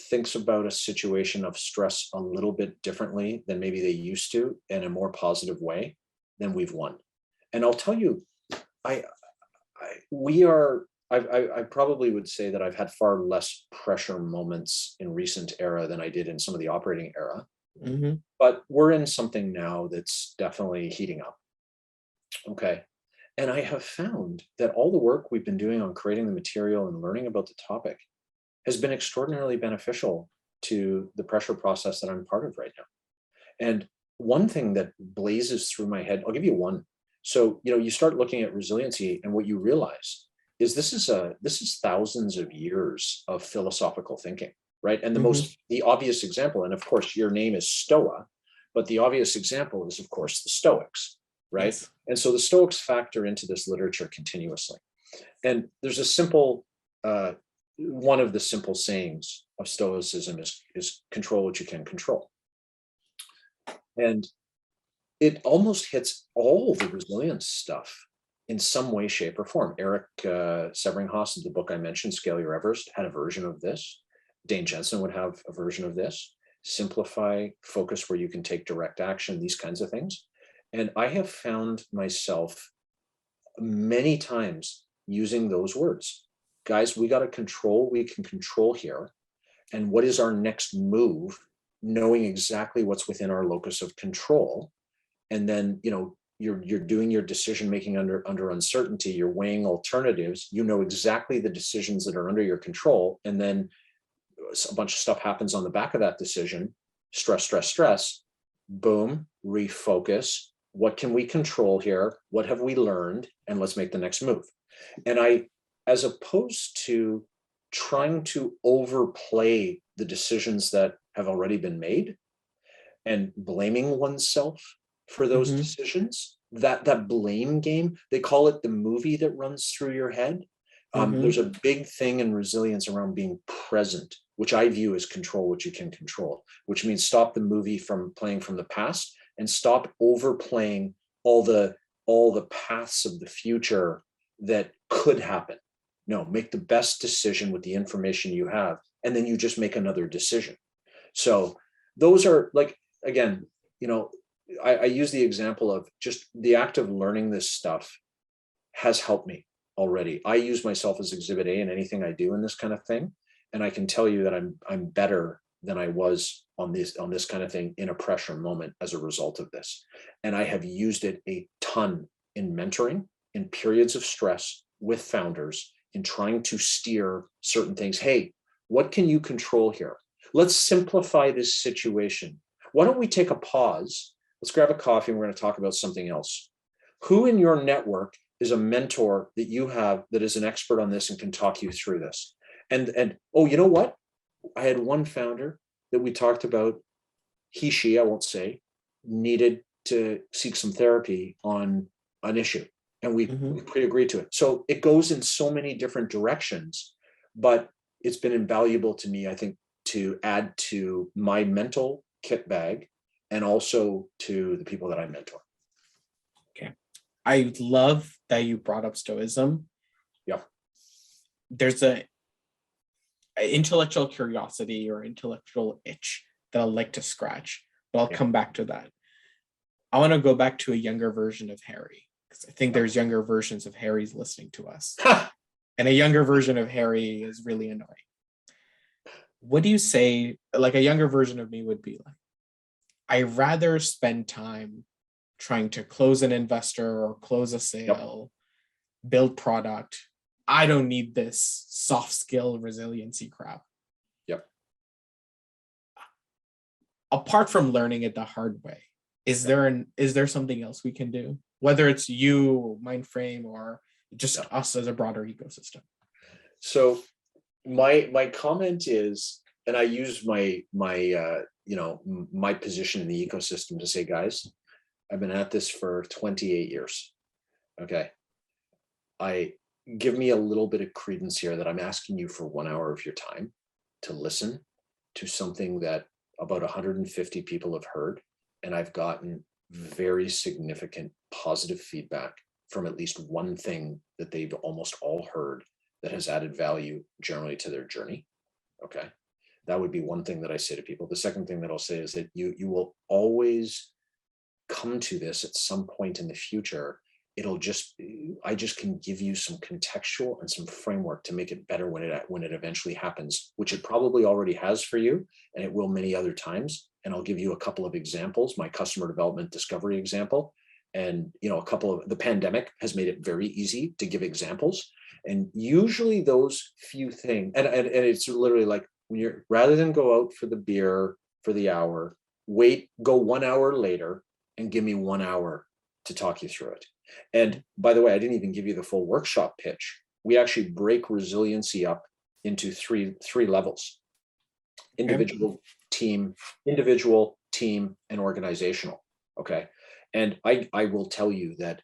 thinks about a situation of stress a little bit differently than maybe they used to, in a more positive way, then we've won. And I'll tell you, I probably would say that I've had far less pressure moments in recent era than I did in some of the operating era. But we're in something now that's definitely heating up. Okay. And I have found that all the work we've been doing on creating the material and learning about the topic has been extraordinarily beneficial to the pressure process that I'm part of right now. And one thing that blazes through my head, I'll give you one. So, you start looking at resiliency, and what you realize is this is thousands of years of philosophical thinking, right? And the obvious example, and of course your name is Stoa, but the obvious example is, of course, the Stoics, right? Yes. And so the Stoics factor into this literature continuously. And there's a simple, one of the simple sayings of Stoicism is control what you can control. And it almost hits all the resilience stuff in some way, shape, or form. Eric Severinghaus, in the book I mentioned, Scale Your Everest, had a version of this. Dane Jensen would have a version of this. Simplify, focus where you can take direct action, these kinds of things. And I have found myself many times using those words. Guys, we got to control, we can control here. And what is our next move? Knowing exactly what's within our locus of control. And then, you're doing your decision making under uncertainty, you're weighing alternatives, exactly the decisions that are under your control. And then a bunch of stuff happens on the back of that decision. Stress, boom, refocus. What can we control here? What have we learned? And let's make the next move. And as opposed to trying to overplay the decisions that have already been made and blaming oneself for those decisions, that blame game, they call it the movie that runs through your head. There's a big thing in resilience around being present which I view as control what you can control, which means stop the movie from playing from the past and stop overplaying all the paths of the future that could happen. No, make the best decision with the information you have, and then you just make another decision. So those are like, again, I use the example of just the act of learning this stuff has helped me already. I use myself as exhibit A in anything I do in this kind of thing. And I can tell you that I'm better than I was on this kind of thing in a pressure moment as a result of this. And I have used it a ton in mentoring, in periods of stress with founders, in trying to steer certain things. Hey, what can you control here? Let's simplify this situation. Why don't we take a pause? Let's grab a coffee and we're going to talk about something else. Who in your network is a mentor that you have that is an expert on this and can talk you through this? And oh, you know what? I had one founder that we talked about, she, I won't say, needed to seek some therapy on an issue. And we pre-agreed to it. So it goes in so many different directions, but it's been invaluable to me, I think, to add to my mental kit bag and also to the people that I mentor. Okay. I love that you brought up stoicism. Yeah. There's a intellectual curiosity or intellectual itch that I'll like to scratch, but I'll come back to that. I want to go back to a younger version of Harry, because I think there's younger versions of Harry's listening to us. And a younger version of Harry is really annoying. What do you say, like a younger version of me would be like, I'd rather spend time trying to close an investor or close a sale, build product. I don't need this soft skill resiliency crap. Yep. Apart from learning it the hard way, is there something else we can do? Whether it's you, Mindframe, or just us as a broader ecosystem. So my comment is, and I use my position in the ecosystem to say, guys, I've been at this for 28 years. Okay. Give me a little bit of credence here that I'm asking you for 1 hour of your time to listen to something that about 150 people have heard. And I've gotten very significant positive feedback from at least one thing that they've almost all heard that has added value generally to their journey. Okay. That would be one thing that I say to people. The second thing that I'll say is that you will always come to this at some point in the future. I just can give you some contextual and some framework to make it better when it eventually happens, which it probably already has for you, and it will many other times. And I'll give you a couple of examples, my customer development discovery example. And, the pandemic has made it very easy to give examples. And usually those few things, and it's literally like, rather than go out for the beer for the hour, go 1 hour later and give me 1 hour to talk you through it. And by the way, I didn't even give you the full workshop pitch. We actually break resiliency up into three levels: individual, team, and organizational. Okay. And I will tell you that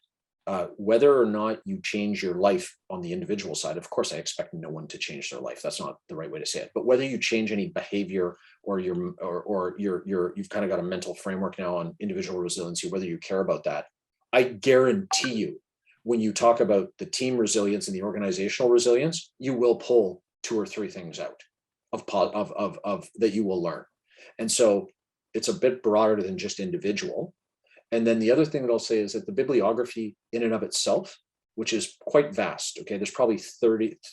whether or not you change your life on the individual side, of course, I expect no one to change their life. That's not the right way to say it. But whether you change any behavior or you've kind of got a mental framework now on individual resiliency, whether you care about that, I guarantee you, when you talk about the team resilience and the organizational resilience, you will pull 2 or 3 things out of that you will learn. And so it's a bit broader than just individual. And then the other thing that I'll say is that the bibliography in and of itself, which is quite vast, okay, there's probably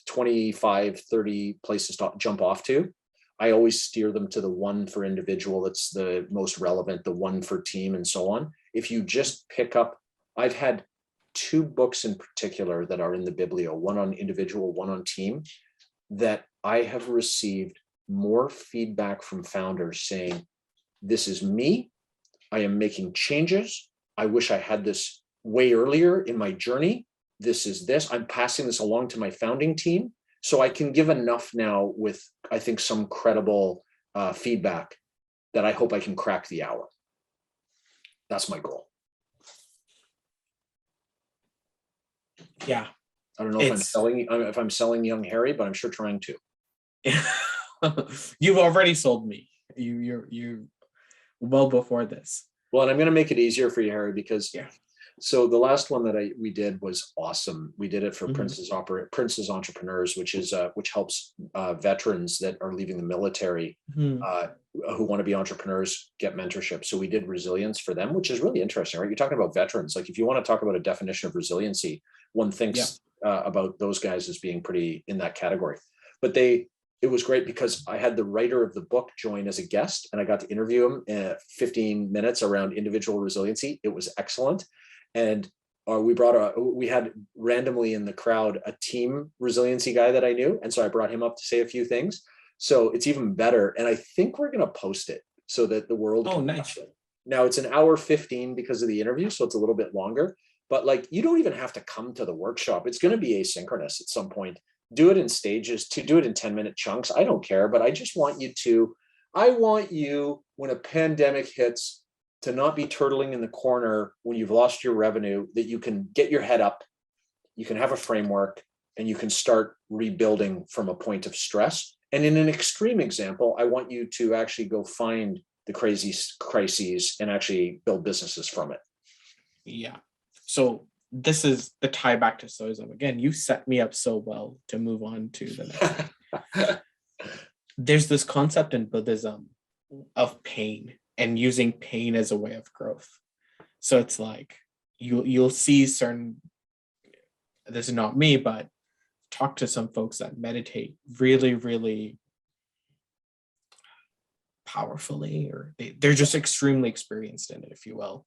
25, 30 places to jump off to. I always steer them to the one for individual that's the most relevant, the one for team, and so on. If you just pick up, I've had 2 books in particular that are in the biblio, one on individual, one on team, that I have received more feedback from founders saying, this is me, I am making changes. I wish I had this way earlier in my journey. This is this. I'm passing this along to my founding team. So I can give enough now with, I think, some credible feedback that I hope I can crack the hour. That's my goal. Yeah. I don't know if I'm selling young Harry, but I'm sure trying to. You've already sold me. You well before this. Well, and I'm going to make it easier for you, Harry, because Yeah. so the last one that we did was awesome. We did it for Mhm. Prince's Entrepreneurs, which helps veterans that are leaving the military Mhm. who want to be entrepreneurs get mentorship. So we did resilience for them, which is really interesting, right? You're talking about veterans. Like if you want to talk about a definition of resiliency, one Yeah. thinks about those guys as being pretty in that category. But it was great because I had the writer of the book join as a guest and I got to interview him in 15 minutes around individual resiliency. It was excellent. And we had randomly in the crowd a team resiliency guy that I knew. And so I brought him up to say a few things. So it's even better. And I think we're going to post it so that the world Oh, can nice. watch it. Now it's an hour 15 because of the interview. So it's a little bit longer, but like, you don't even have to come to the workshop. It's going to be asynchronous at some point. Do it in stages, to do it in 10-minute chunks. I don't care, but I want you when a pandemic hits to not be turtling in the corner when you've lost your revenue, that you can get your head up, you can have a framework, and you can start rebuilding from a point of stress. And in an extreme example, I want you to actually go find the crazy crises and actually build businesses from it. Yeah. So this is the tie back to Stoicism. Again, you set me up so well to move on to the next one. There's this concept in Buddhism of pain and using pain as a way of growth. So it's like you'll see certain, this is not me, but talk to some folks that meditate really, really powerfully, or they're just extremely experienced in it, if you will.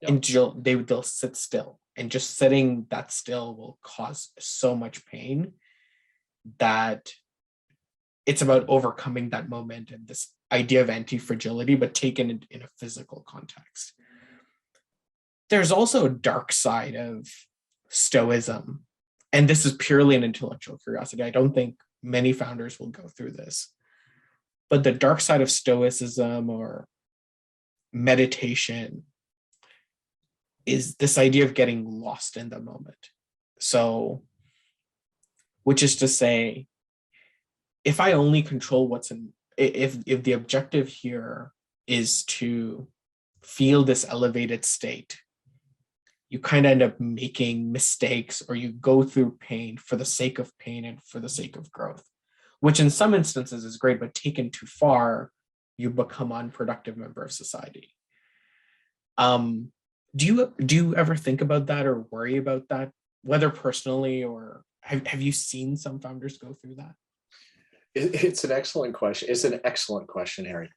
Yeah. And they'll sit still, and just sitting that still will cause so much pain that it's about overcoming that moment and this idea of anti-fragility, but taken in a physical context. There's also a dark side of Stoicism, and this is purely an intellectual curiosity. I don't think many founders will go through this, but the dark side of Stoicism or meditation is this idea of getting lost in the moment. So, which is to say, if I only control what's in, if the objective here is to feel this elevated state, you kind of end up making mistakes, or you go through pain for the sake of pain and for the sake of growth, which in some instances is great, but taken too far, you become an unproductive member of society. Do you ever think about that or worry about that, whether personally or have you seen some founders go through that? It's an excellent question. It's an excellent question, Harry.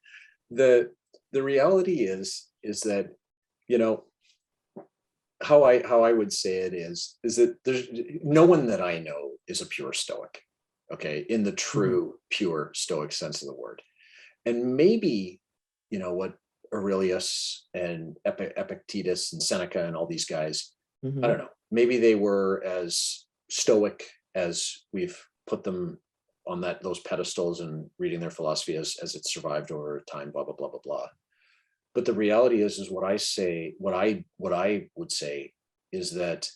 The reality is that, you know, how I would say it is that there's no one that I know is a pure Stoic, okay, in the true pure Stoic sense of the word. And maybe, you know, what Aurelius and Epictetus and Seneca and all these guys, I don't know, maybe they were as Stoic as we've put them on those pedestals and reading their philosophy as it survived over time, blah, blah, blah, blah, blah. But the reality is what I would say is that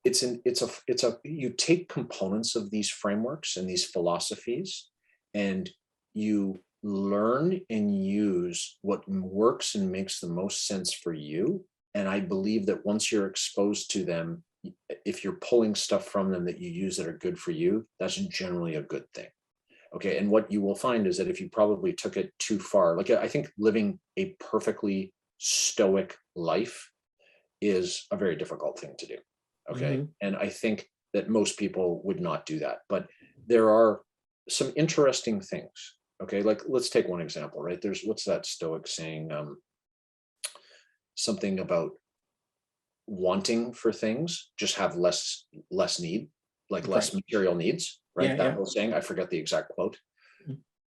you take components of these frameworks and these philosophies, and you learn and use what works and makes the most sense for you. And I believe that once you're exposed to them, if you're pulling stuff from them that you use that are good for you, that's generally a good thing. Okay. And what you will find is that if you probably took it too far, like I think living a perfectly Stoic life is a very difficult thing to do. Okay. And I think that most people would not do that. But there are some interesting things. Okay. Like let's take one example, right? There's what's that Stoic saying? Something about wanting for things, just have less need, like less material needs, right? That whole saying, I forget the exact quote.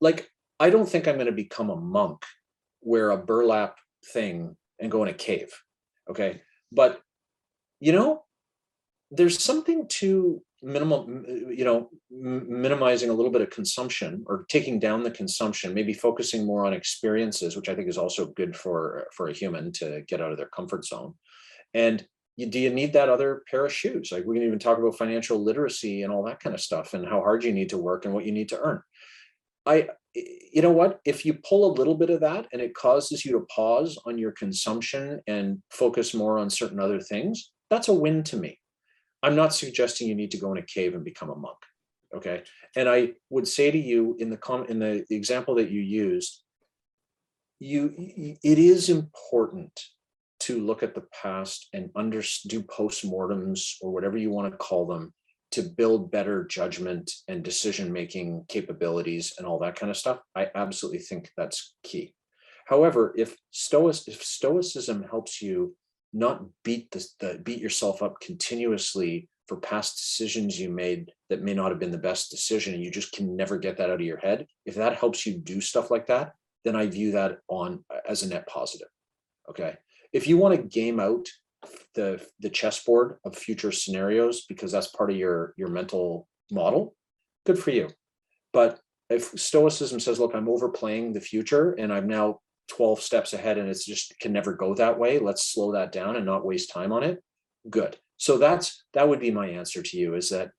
Like, I don't think I'm going to become a monk, wear a burlap thing and go in a cave. Okay. But, you know, there's something to minimizing a little bit of consumption or taking down the consumption, maybe focusing more on experiences, which I think is also good for a human to get out of their comfort zone. And do you need that other pair of shoes? Like we can even talk about financial literacy and all that kind of stuff and how hard you need to work and what you need to earn. You know what, if you pull a little bit of that and it causes you to pause on your consumption and focus more on certain other things, that's a win to me. I'm not suggesting you need to go in a cave and become a monk. Okay. And I would say to you, in the example that you used, it is important to look at the past and do postmortems or whatever you want to call them, to build better judgment and decision-making capabilities and all that kind of stuff. I absolutely think that's key. However, if stoicism helps you not beat yourself up continuously for past decisions you made that may not have been the best decision, and you just can never get that out of your head, if that helps you do stuff like that, then I view that as a net positive. Okay. If you want to game out the chessboard of future scenarios because that's part of your mental model, good for you. But if stoicism says, look, I'm overplaying the future and I'm now 12 steps ahead and it's just can never go that way, let's slow that down and not waste time on it, good. So that would be my answer to you, is that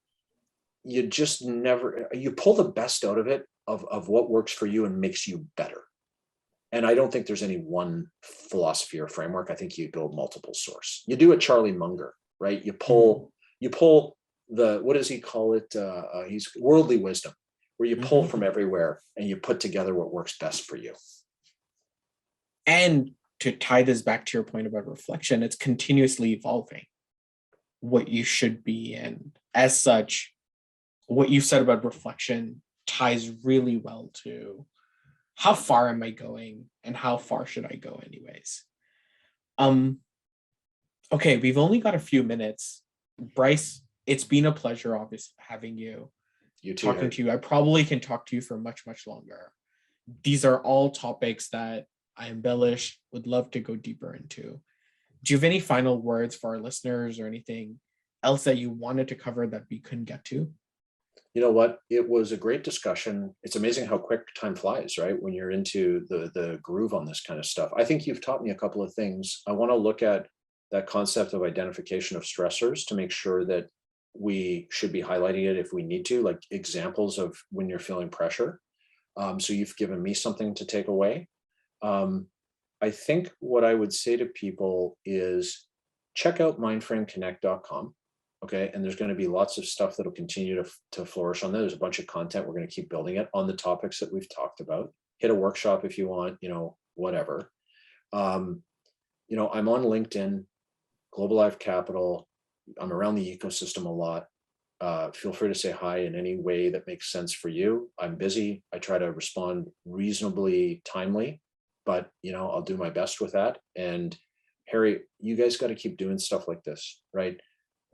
you just you pull the best out of it, of what works for you and makes you better. And I don't think there's any one philosophy or framework. I think you go multiple source. You do it Charlie Munger, right? You pull the, what does he call it? He's worldly wisdom, where you pull from everywhere and you put together what works best for you. And to tie this back to your point about reflection, it's continuously evolving what you should be. And as such, what you said about reflection ties really well to how far am I going and how far should I go anyways? Okay, we've only got a few minutes. Brice, it's been a pleasure obviously having you. You too, talking to you. I probably can talk to you for much, much longer. These are all topics that I embellish, would love to go deeper into. Do you have any final words for our listeners or anything else that you wanted to cover that we couldn't get to? You know what? It was a great discussion. It's amazing how quick time flies, right? When you're into the groove on this kind of stuff. I think you've taught me a couple of things. I want to look at that concept of identification of stressors to make sure that we should be highlighting it if we need to, like examples of when you're feeling pressure. So you've given me something to take away. I think what I would say to people is check out mindframeconnect.com. Okay. And there's going to be lots of stuff that'll continue to flourish on there. There's a bunch of content. We're going to keep building it on the topics that we've talked about. Hit a workshop if you want, whatever. I'm on LinkedIn, Globalive Capital. I'm around the ecosystem a lot. Feel free to say hi in any way that makes sense for you. I'm busy. I try to respond reasonably timely, but I'll do my best with that. And Harry, you guys got to keep doing stuff like this, right?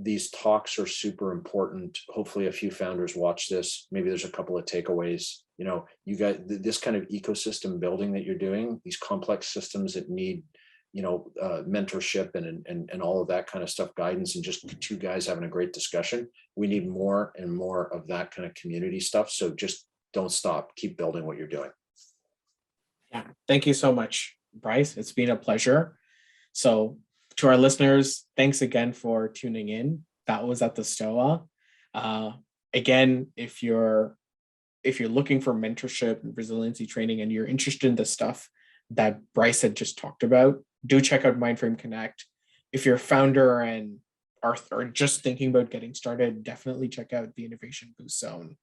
These talks are super important. Hopefully a few founders watch this. Maybe there's a couple of takeaways. You got this kind of ecosystem building that you're doing, these complex systems that need, mentorship and all of that kind of stuff, guidance, and just two guys having a great discussion. We need more and more of that kind of community stuff. So just don't stop. Keep building what you're doing. Yeah. Thank you so much, Brice. It's been a pleasure. So to our listeners, thanks again for tuning in. That was at the STOA. Again, if you're looking for mentorship and resiliency training and you're interested in the stuff that Brice had just talked about, do check out Mindframe Connect. If you're a founder and are just thinking about getting started, definitely check out the Innovation Boost Zone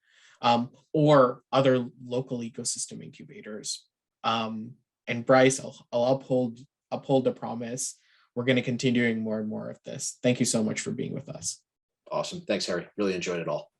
or other local ecosystem incubators. And Brice, I'll uphold the promise. We're going to continue doing more and more of this. Thank you so much for being with us. Awesome. Thanks, Harry. Really enjoyed it all.